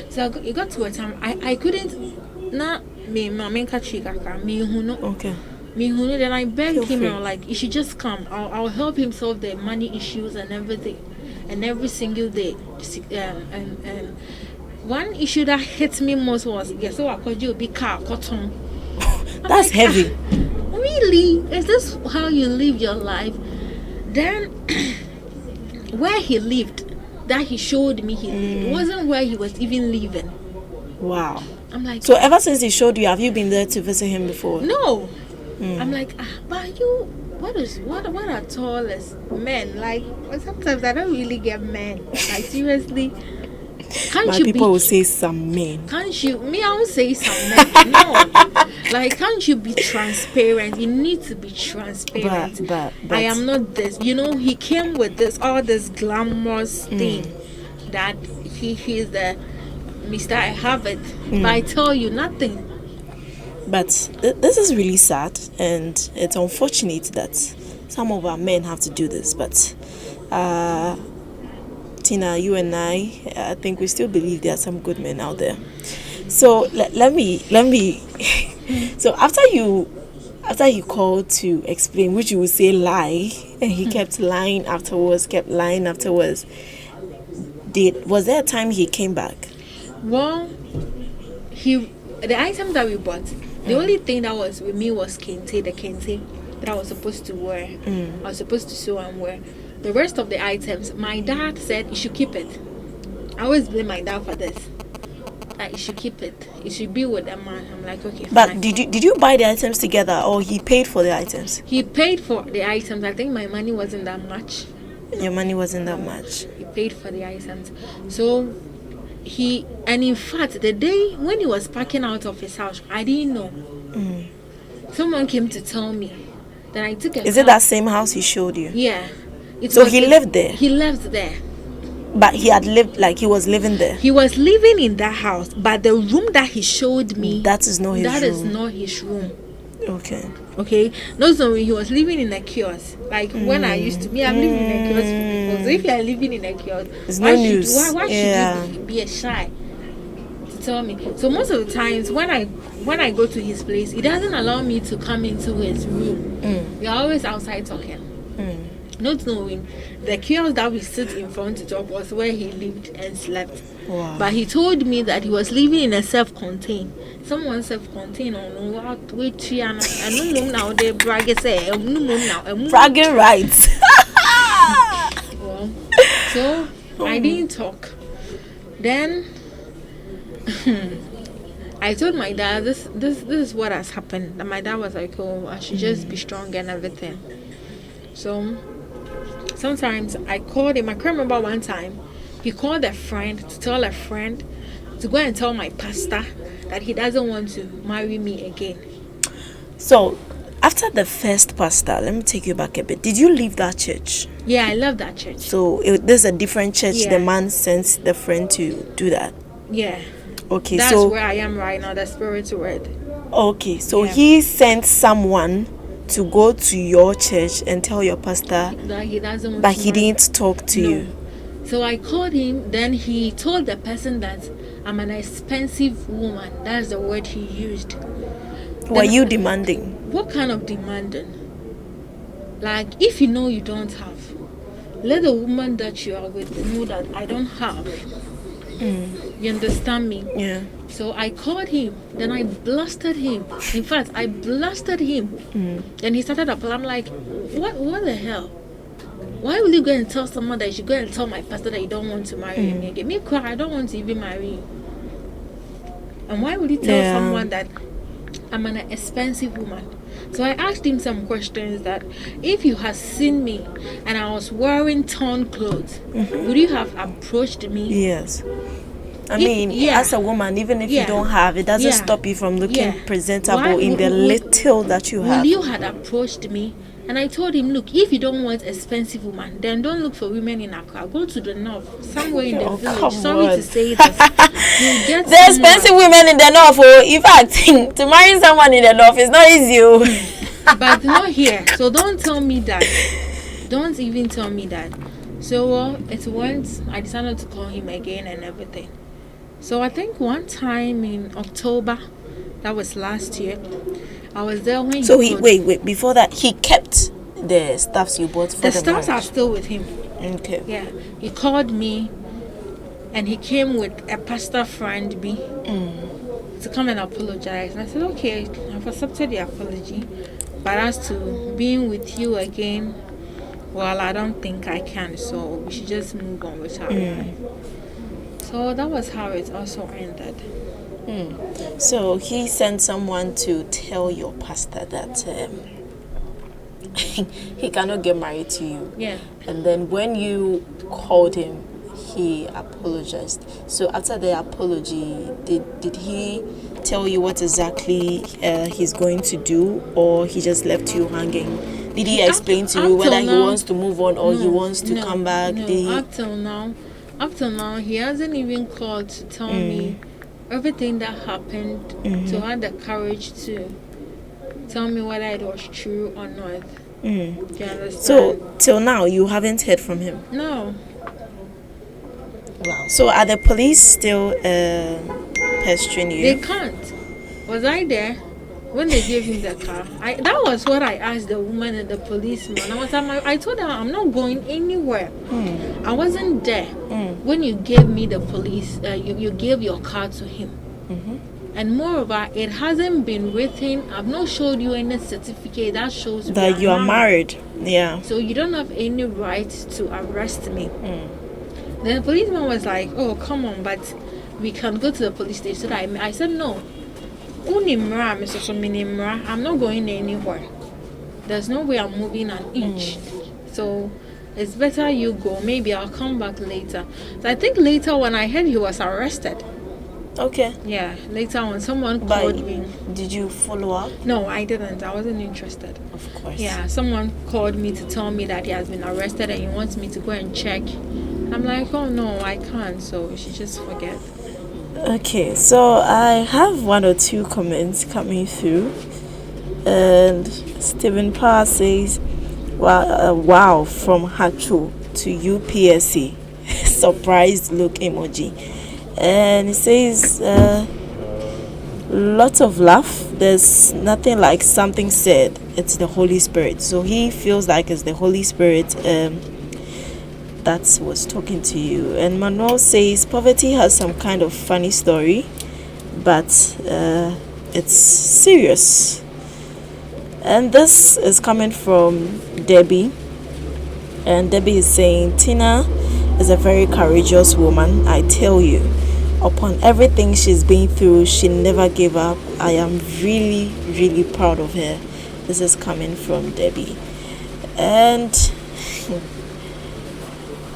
So it got to a time I couldn't. Okay. Then I begged Feel him. free. I was like, you should just come. I'll help him solve the money issues and everything, and every single day. And one issue that hit me most was so I called you a big car cotton. That's heavy. Really? Is this how you live your life? Then where he lived, that he showed me he lived, wasn't where he was even living. Wow. I'm like, So ever since he showed you, have you been there to visit him before? no. I'm like, but you, what are tallest men? Like, sometimes I don't really get men. Like, seriously. Can't My you people will say some men. Can't you? Me, I will say some men. No. Like, can't you be transparent? You need to be transparent. But I am not this. You know, he came with all this glamorous thing that he is the Mr. I have it. But I tell you nothing. But this is really sad, and it's unfortunate that some of our men have to do this. But Tina, you and I think we still believe there are some good men out there. So let me. So after you called to explain, which you would say lie, and he kept lying afterwards. Was there a time he came back? Well, the items that we bought, the only thing that was with me was the kente that I was supposed to wear. I was supposed to sew and wear. The rest of the items, my dad said you should keep it. I always blame my dad for this. Like, you should keep it. It should be with a man. I'm like, okay, fine. But did you buy the items together, or he paid for the items? He paid for the items. I think my money wasn't that much. Your money wasn't that much. He paid for the items. So and in fact, the day when he was packing out of his house, I didn't know. Someone came to tell me that I took a Is it that same house he showed you? Yeah. So he lived there? He lived there. But he was living there? He was living in that house, but the room that he showed me, that is not his room. That is not his room. Okay. No, he was living in a kiosk. Like when I used to be, I'm living in a kiosk with people. So if you are living in a kiosk, why should you be shy to tell me? So most of the times when I go to his place, he doesn't allow me to come into his room. We're always outside talking. Not knowing the kiosk that we sit in front to talk was where he lived and slept. Wow. But he told me that he was living in a self-contained. Someone self-contained on what which and I don't know now they bragging say bragging rights. Well, so I didn't talk. Then I told my dad this is what has happened. And my dad was like, oh, I should just be strong and everything. So sometimes I called him. I can't remember one time he called a friend to tell a friend to go and tell my pastor that he doesn't want to marry me again. So After the first pastor, let me take you back a bit. Did you leave that church? Yeah, I love that church. So there's a different church. Yeah. The man sent the friend to do that. Yeah. Okay, That's so where I am right now, the Spirit's word. okay, so Yeah. he sent someone to go to your church and tell your pastor, That he doesn't want but to he marry. didn't talk to No. you. So I called him, then he told the person that I'm an expensive woman. That's the word he used. Were Then- you demanding? What kind of demanding? Like, if you know you don't have, let the woman that you are with know that I don't have. You understand me? Yeah. So I called him, then I blasted him. In fact, I blasted him. Then he started up. I'm like, what the hell? Why will you go and tell someone that you should go and tell my pastor that you don't want to marry me again? Me cry, I don't want to even marry you. And why would you tell Yeah. someone that I'm an expensive woman? So I asked him some questions that if you had seen me and I was wearing torn clothes, would you have approached me? Yes. I mean, yeah. as a woman, even if Yeah. you don't have, it doesn't Yeah. stop you from looking Yeah. presentable Why in the would- little that you have. Will you had approached me? And I told him, look, if you don't want expensive woman, then don't look for women in Accra. Go to the north, somewhere in the Oh, village. come Sorry on. to say this. You get The expensive women in the north, oh, in fact, to marry someone in the north is not easy. Oh. but not here. So don't tell me that. Don't even tell me that. So it went. I decided to call him again and everything. So I think one time in October, that was last year, I was there when So he he called. wait. Before that, he kept the stuffs you bought for The the stars are marriage. still with him. Okay. Yeah, he called me, and he came with a pastor friend B to come and apologize. And I said, okay, I've accepted the apology, but as to being with you again, well, I don't think I can. So we should just move on with our life. So that was how it also ended. So he sent someone to tell your pastor that he cannot get married to you. Yeah. And then when you called him, he apologized. So after the apology, did he tell you what exactly he's going to do, or he just left you hanging? Did he explain to you Up whether till he now- wants to move on or he wants to No, come back? No, Did he? up till now, he hasn't even called to tell me everything that happened, to have the courage to tell me whether it was true or not. Do you understand? So till now, you haven't heard from him. No. Wow. So are the police still pestering you? They can't. Was I there when they gave him the car? That was what I asked the woman and the policeman. I told her I'm not going anywhere. I wasn't there when you gave me the police. You gave your car to him. And moreover, it hasn't been written. I've not showed you any certificate that shows That you are married. Yeah. So you don't have any right to arrest me. Then the policeman was like, oh, come on, but we can go to the police station. So I said, no. I'm not going anywhere. There's no way I'm moving an inch. So it's better you go. Maybe I'll come back later. So I think later when I heard he was arrested. Okay. Yeah, later when someone But called me. did you follow up? No, I didn't. I wasn't interested. Of course. Yeah, someone called me to tell me that he has been arrested and he wants me to go and check. I'm like, oh no, I can't. So we should just forget. Okay, so I have one or two comments coming through, and Stephen Power says, wow, from Hachu to UPSC, surprised look emoji, and he says, lots of laugh. There's nothing like something said. It's the Holy Spirit. So he feels like it's the Holy Spirit that was talking to you. And Manuel says poverty has some kind of funny story, but it's serious. And this is coming from Debbie, and Debbie is saying Tina is a very courageous woman. I tell you, upon everything she's been through, she never gave up. I am really, really proud of her. This is coming from Debbie. And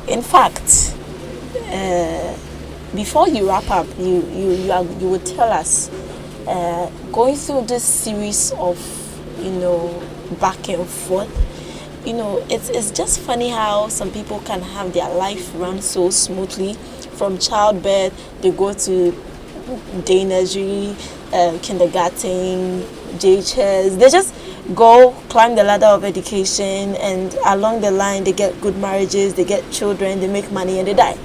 in fact, before you wrap up, you would tell us, going through this series of back and forth. It's just funny how some people can have their life run so smoothly. From childbirth, they go to day nursery, kindergarten, JHS. They just go climb the ladder of education, and along the line, they get good marriages, they get children, they make money, and they die.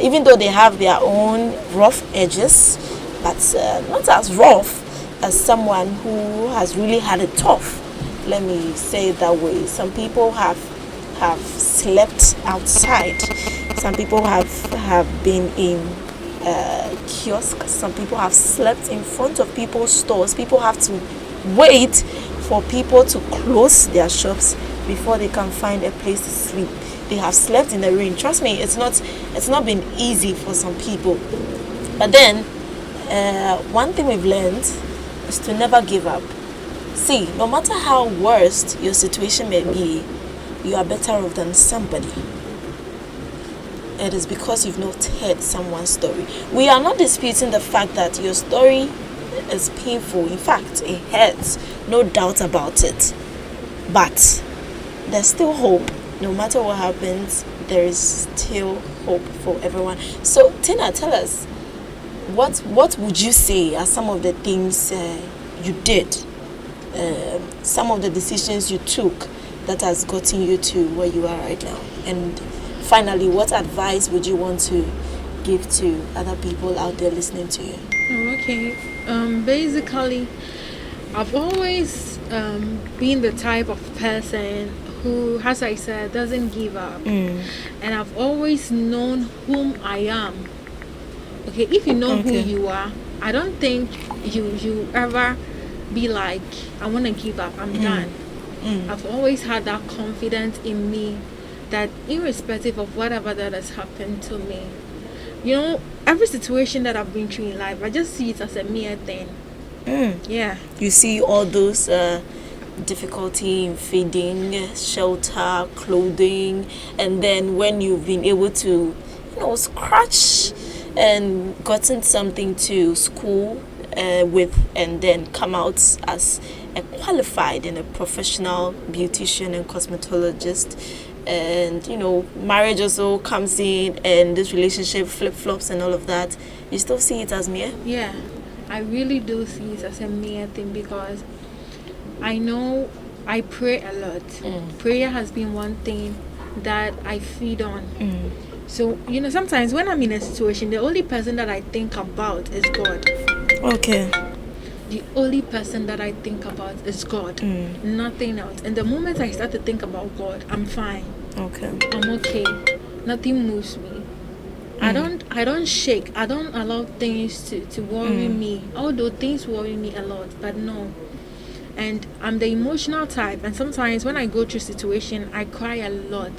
Even though they have their own rough edges, but not as rough as someone who has really had it tough. Let me say it that way. Some people have slept outside. Some people have been in kiosks. Some people have slept in front of people's stores. People have to wait for people to close their shops before they can find a place to sleep. They have slept in the rain. Trust me, it's not been easy for some people. But then, one thing we've learned is to never give up. See, no matter how worst your situation may be, you are better off than somebody. It is because you've not heard someone's story. We are not disputing the fact that your story is painful. In fact, it hurts. No doubt about it. But there's still hope. No matter what happens, there is still hope for everyone. So, Tina, tell us, what would you say are some of the things you did, some of the decisions you took that has gotten you to where you are right now? And finally, what advice would you want to give to other people out there listening to you? Okay. Basically, I've always been the type of person who, as I said, doesn't give up. And I've always known whom I am. Okay, if you know who you are, I don't think you ever be like, I want to give up, I'm done. I've always had that confidence in me that irrespective of whatever that has happened to me, every situation that I've been through in life, I just see it as a mere thing. Yeah. You see all those difficulty in feeding, shelter, clothing, and then when you've been able to, scratch and gotten something to school with, and then come out as a qualified and a professional beautician and cosmetologist, and marriage also comes in, and this relationship flip-flops and all of that, you still see it as mere? Yeah, I really do see it as a mere thing, because I know I pray a lot. Prayer has been one thing that I feed on. So, sometimes when I'm in a situation, the only person that I think about is God. Okay. The only person that I think about is God. Nothing else. And the moment I start to think about God, I'm fine. Okay. I'm okay. Nothing moves me. I don't shake. I don't allow things to worry me. Although things worry me a lot, but no. And I'm the emotional type, and sometimes when I go through situation, I cry a lot.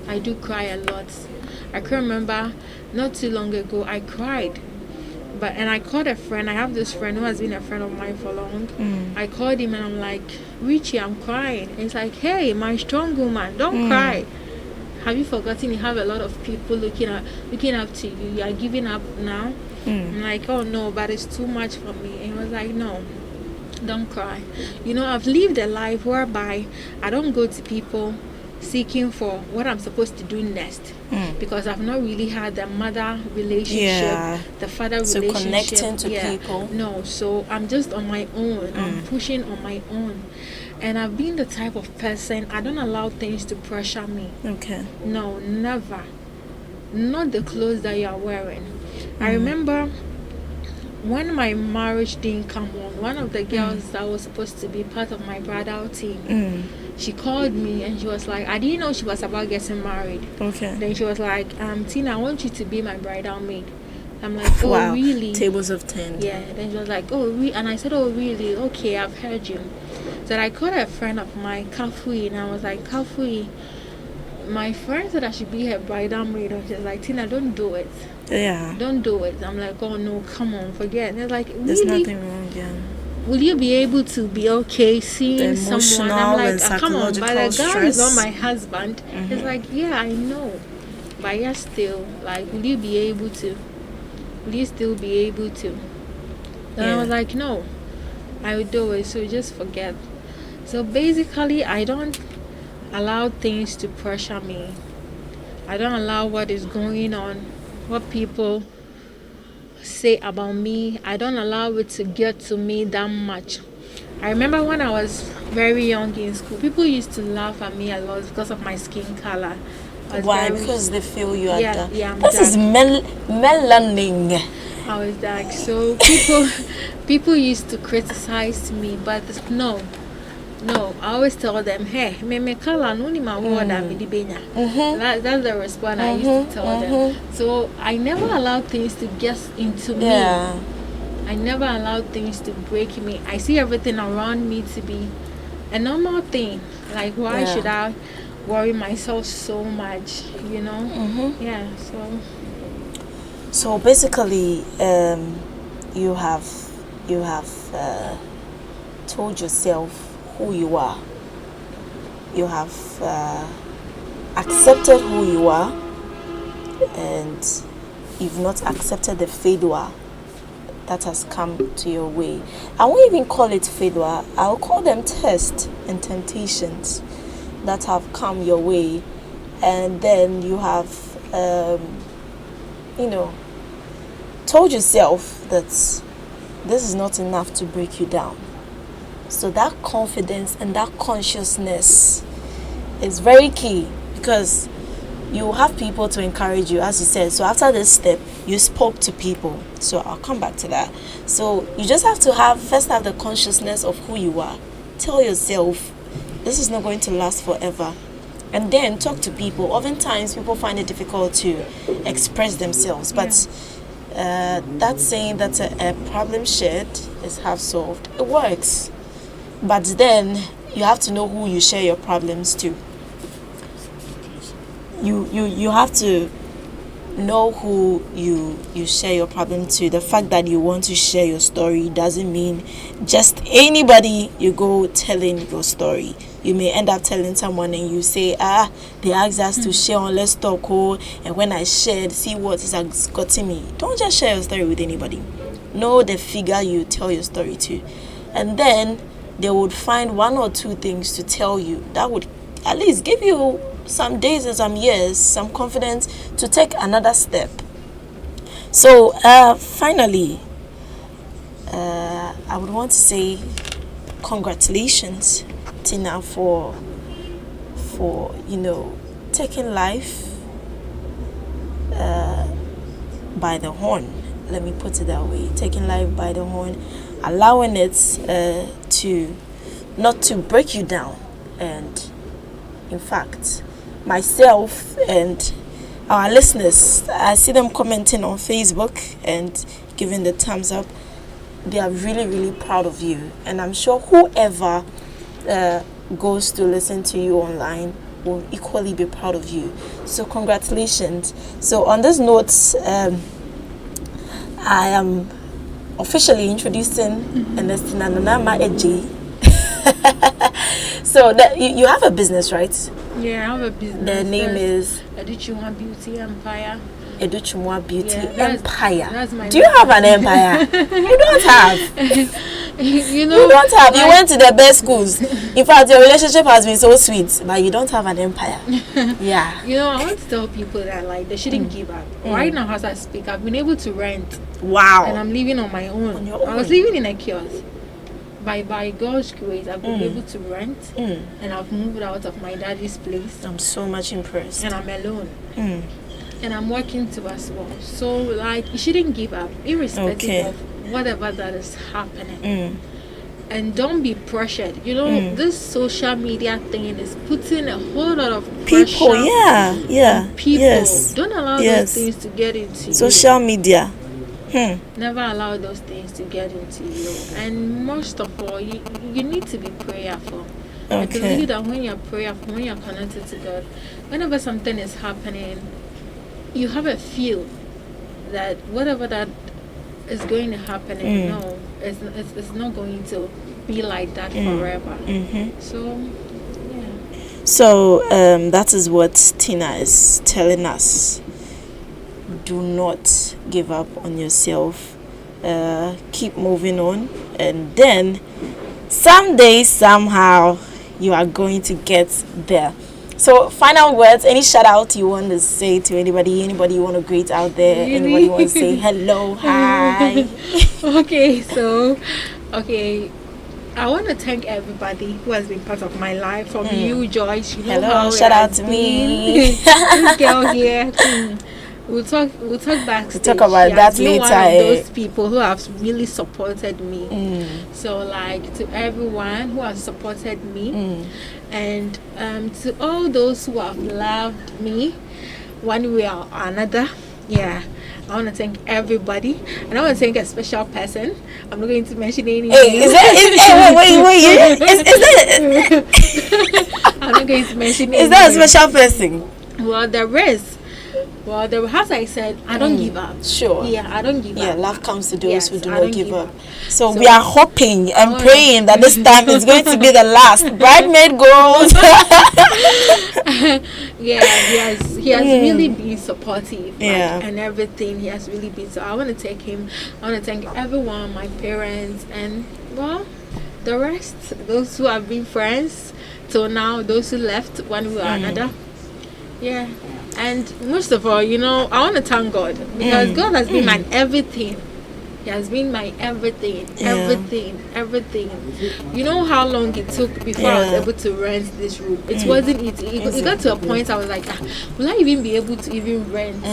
I do cry a lot. I can remember not too long ago I cried, and I called a friend. I have this friend who has been a friend of mine for long. I called him and I'm like, Richie, I'm crying. And he's like, hey, my strong woman, don't cry. Have you forgotten you have a lot of people looking up to you? You are giving up now? I'm like, oh no, but it's too much for me. And he was like, no, don't cry. I've lived a life whereby I don't go to people seeking for what I'm supposed to do next, because I've not really had the mother relationship, the father relationship. So connecting to people. No, so I'm just on my own. I'm pushing on my own. And I've been the type of person, I don't allow things to pressure me. Okay. No, never. Not the clothes that you are wearing. I remember when my marriage didn't come on, one of the girls that was supposed to be part of my bridal team, she called me and she was like, I didn't know she was about getting married. Okay. Then she was like, Tina, I want you to be my bridal maid. I'm like, oh, wow. Really? Tables of 10. Yeah. Then she was like, oh, and I said, oh, really? Okay, I've heard you. So I called a friend of mine, Kafui, and I was like, Kafui, my friend said I should be her bridal maid. And she was like, Tina, don't do it. Yeah. Don't do it. I'm like, oh, no, come on, forget. And they're like, really? There's nothing wrong, yeah. Will you be able to be okay seeing someone? I'm like, come on, but the guy is not my husband. It's like, yeah, I know. But yeah, still, like, will you be able to? Will you still be able to? Then I was like, no. I will do it. So just forget. So basically, I don't allow things to pressure me. I don't allow what is going on, what people say about me. I don't allow it to get to me that much. I remember when I was very young in school, people used to laugh at me a lot because of my skin color. Why? Because they feel you are dark. Yeah, I'm This dark. is melanin. I was dark. So people used to criticize me, but no. I always tell them, hey, me color no ni ma woda me di benya. That's the response I used to tell them. So I never allow things to get into me. I never allow things to break me. I see everything around me to be a normal thing. Like, why should I worry myself so much? You know? Yeah. So basically, you have told yourself who you are. You have accepted who you are, and you've not accepted the failure that has come to your way. I won't even call it failure. I'll call them tests and temptations that have come your way, and then you have told yourself that this is not enough to break you down. So that confidence and that consciousness is very key, because you have people to encourage you, as you said. So after this step, you spoke to people. So I'll come back to that. So you just have to first have the consciousness of who you are. Tell yourself, this is not going to last forever. And then talk to people. Oftentimes, people find it difficult to express themselves. But that saying that a problem shared is half solved, it works. But then you have to know who you share your problems to. You have to know who you share your problem to. The fact that you want to share your story doesn't mean just anybody you go telling your story. You may end up telling someone and you say, they asked us to share on Let's Talk, and when I shared, see what it has gotten me. Don't just share your story with anybody. Know the figure you tell your story to. And then they would find one or two things to tell you that would at least give you some days and some years, some confidence to take another step. So finally, I would want to say congratulations, Tina, for taking life by the horn. Let me put it that way. Taking life by the horn, allowing it to not to break you down. And in fact, myself and our listeners, I see them commenting on Facebook and giving the thumbs up. They are really, really proud of you. And I'm sure whoever goes to listen to you online will equally be proud of you. So congratulations. So on this note, I am officially introducing Ernestina Nanama Eji. So that you have a business, right? Yeah, I have a business. The name is Educhumwa Beauty Empire. Educhumwa Beauty Empire. That's my. Do you have an empire? You don't have. You don't have. You went to the best schools. In fact, your relationship has been so sweet, but you don't have an empire. Yeah. I want to tell people that they shouldn't give up. Right now, as I speak, I've been able to rent. Wow. And I'm living on my own. On your own. I was living in a kiosk. By God's grace, I've been able to rent, and I've moved out of my daddy's place. I'm so much impressed. And I'm alone. And I'm working too as well. So you shouldn't give up, irrespective of whatever that is happening. And don't be pressured. This social media thing is putting a whole lot of pressure. People, on people. Yes. Don't allow those things to get into social media. Never allow those things to get into you. And most of all, you need to be prayerful. I believe that when you're prayerful, when you're connected to God, whenever something is happening, you have a feel that whatever that is going to happen, it's not going to be like that forever. So, yeah. So that is what Tina is telling us. Do not give up on yourself. keep moving on, and then someday, somehow, you are going to get there. So, final words, any shout out you want to say to anybody you want to greet out there, Really? anybody you want to say hello, hi? Okay, I want to thank everybody who has been part of my life. From you, Joyce, you know Hello, how it shout out has to been. me. This girl here. We'll talk backstage. We'll talk about She that has been later, one of eh? those people who have really supported me. So, like, to everyone who has supported me, and to all those who have loved me one way or another, I want to thank everybody, and I want to thank a special person. I'm not going to mention any Hey, names. is that I'm not going to mention any is that a names. special person? Well, there is. Well, as I said, I don't give up. Sure. Yeah, I don't give Yeah, up. love comes to those Yes, who do I not don't give up. So So- we are hoping and Oh, praying that this time is going to be the last. Bridesmaid girls. He has really been supportive, Yeah. and everything. He has really been. So I want to thank him. I want to thank everyone, my parents, and well, the rest, those who have been friends till now, those who left one way or another. Yeah, and most of all, I want to thank God, because God has been my everything. He has been my everything, everything. You know how long it took before I was able to rent this room? It wasn't easy. It got to a point I was like, will I even be able to even rent?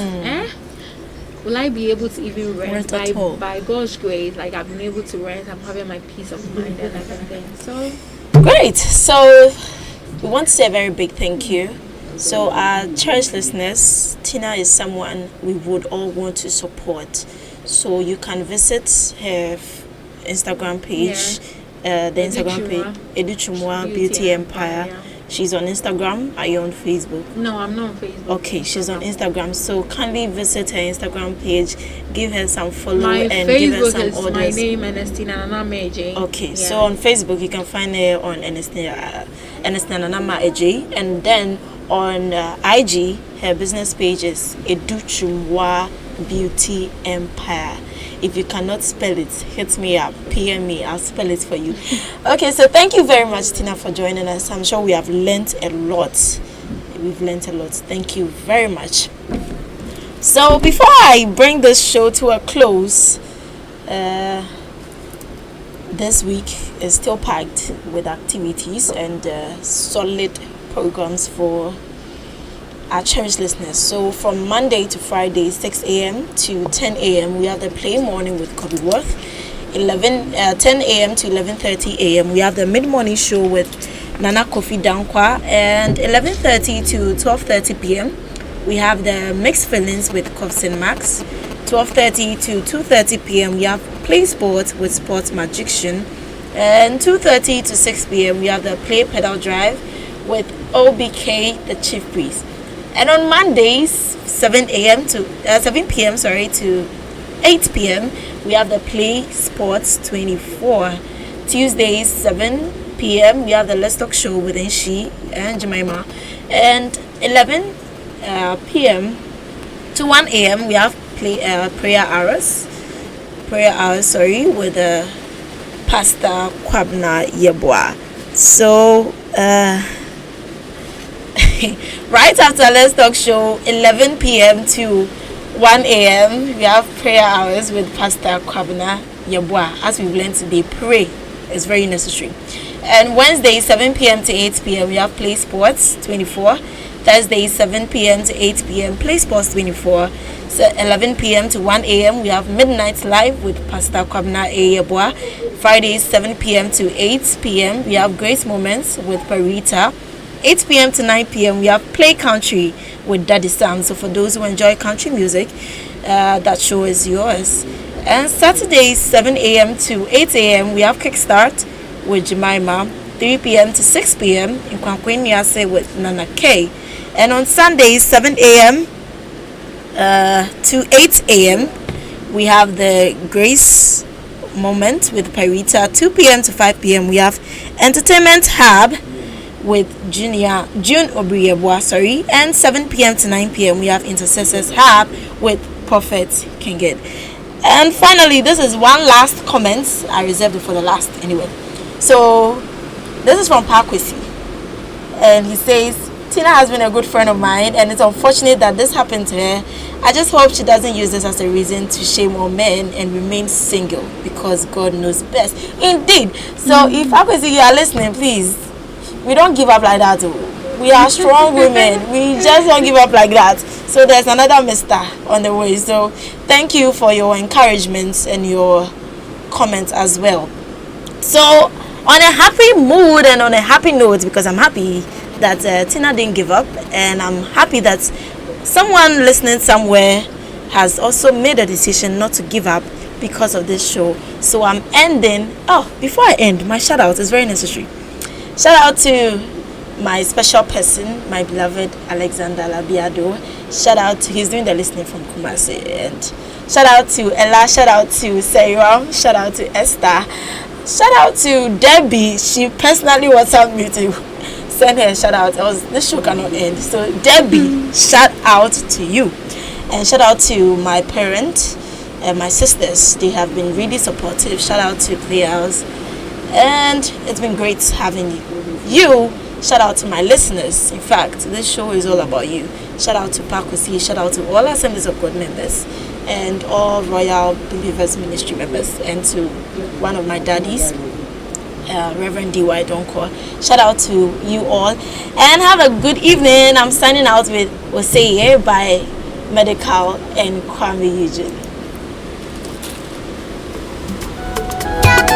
Will I be able to even rent? Rent at all. By God's grace, like, I've been able to rent. I'm having my peace of mind and everything. So Great. So we want to say a very big thank you. So our cherished listeners, Tina is someone we would all want to support. So you can visit her Instagram page, the Instagram page, Educhumwa Beauty Empire. Yeah. She's on Instagram. Are you on Facebook? No, I'm not on Facebook. Okay, she's on Instagram. So kindly visit her Instagram page, give her some follow, My and give her Facebook some is my orders. name, Ernestina Nana Meji. Okay, so on Facebook you can find her on Ernestina Nana Eji, and then on IG her business page is Educhumwa Beauty Empire. If you cannot spell it, hit me up, PM me, I'll spell it for you. Okay, so thank you very much, Tina, for joining us. I'm sure we have learnt a lot. We've learnt a lot. Thank you very much. So before I bring this show to a close, this week is still packed with activities and solid programs for our cherished listeners. So from Monday to Friday, 6 a.m. to 10 a.m. we have the play morning with Kobe Worth. 10 a.m. to 11:30 a.m. we have the mid-morning show with Nana Kofi Dankwa, and 11:30 to 12:30 p.m. we have the mixed feelings with Cobson Max. 12:30 to 2:30 p.m. we have play sports with Sports Magician, and 2:30 to 6 p.m. we have the play pedal drive with OBK the Chief Priest. And on Mondays, 7 p.m. to 8 p.m. we have the Play Sports 24. Tuesdays, 7 p.m. we have the Let's Talk Show with Nhyii and Jemima. And 11 p.m. to 1 a.m. we have prayer hours. With Pastor Kwabna Yeboah. So right after Let's Talk Show, 11 p.m. to 1 a.m. we have prayer hours with Pastor Kwabna Yeboah. As we've learned today, pray is very necessary. And Wednesday, 7 p.m. to 8 p.m. we have Play Sports 24. Thursday, 7 p.m. to 8 p.m. Play Sports 24. So 11 p.m. to 1 a.m. we have Midnight Live with Pastor Kwabna Yeboah. Fridays, 7 p.m. to 8 p.m. we have Great Moments with Parita. 8 p.m. to 9 p.m. we have Play Country with Daddy Sam. So for those who enjoy country music, that show is yours. And Saturdays, 7 a.m. to 8 a.m. we have Kickstart with Jemima. 3 p.m. to 6 p.m. in Kwankwen Niase with Nana K. And on Sundays, 7 a.m. To 8 a.m. we have the Grace Moment with Parita. 2 p.m. to 5 p.m. we have Entertainment Hub with June Obriyeboah, and 7 p.m. to 9 p.m. we have Intercessors Hub with Prophet Kinged. And finally, this is one last comment. I reserved it for the last anyway. So this is from Pakwesi, and he says, Tina has been a good friend of mine, and it's unfortunate that this happened to her. I just hope she doesn't use this as a reason to shame all men and remain single, because God knows best. Indeed. So if Pakwesi, you are listening, please, we don't give up like that. We are strong women. We just don't give up like that. So there's another mister on the way. So thank you for your encouragement and your comments as well. So on a happy mood and on a happy note, because I'm happy that Tina didn't give up, and I'm happy that someone listening somewhere has also made a decision not to give up because of this show. So I'm ending. Oh, before I end, my shout out is very necessary. Shout out to my special person, my beloved Alexander Labiado. Shout out to, he's doing the listening from Kumasi. And shout out to Ella, shout out to Sarah, shout out to Esther, shout out to Debbie. She personally WhatsApped me to send her a shout out. This show cannot end. So Debbie, shout out to you. And shout out to my parents and my sisters. They have been really supportive. Shout out to Playhouse. And it's been great having you. Shout out to my listeners. In fact, this show is all about you. Shout out to Pakwesi. Shout out to all Assemblies of God members and all Royal Believers Ministry members, and to one of my daddies, Reverend D.Y. Donko. Shout out to you all, and have a good evening. I'm signing out with Oseye by Medical and Kwame Eugene.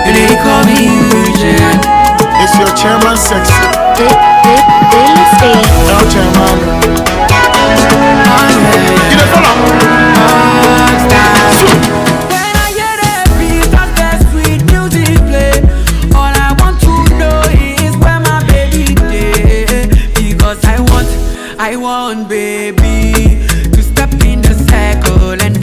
They call me Eugene. It's your chairman sexy. Daily No chairman. You know, follow. When I hear that beat, that's that sweet music play. All I want to know is where my baby is. Because I want baby to step in the circle and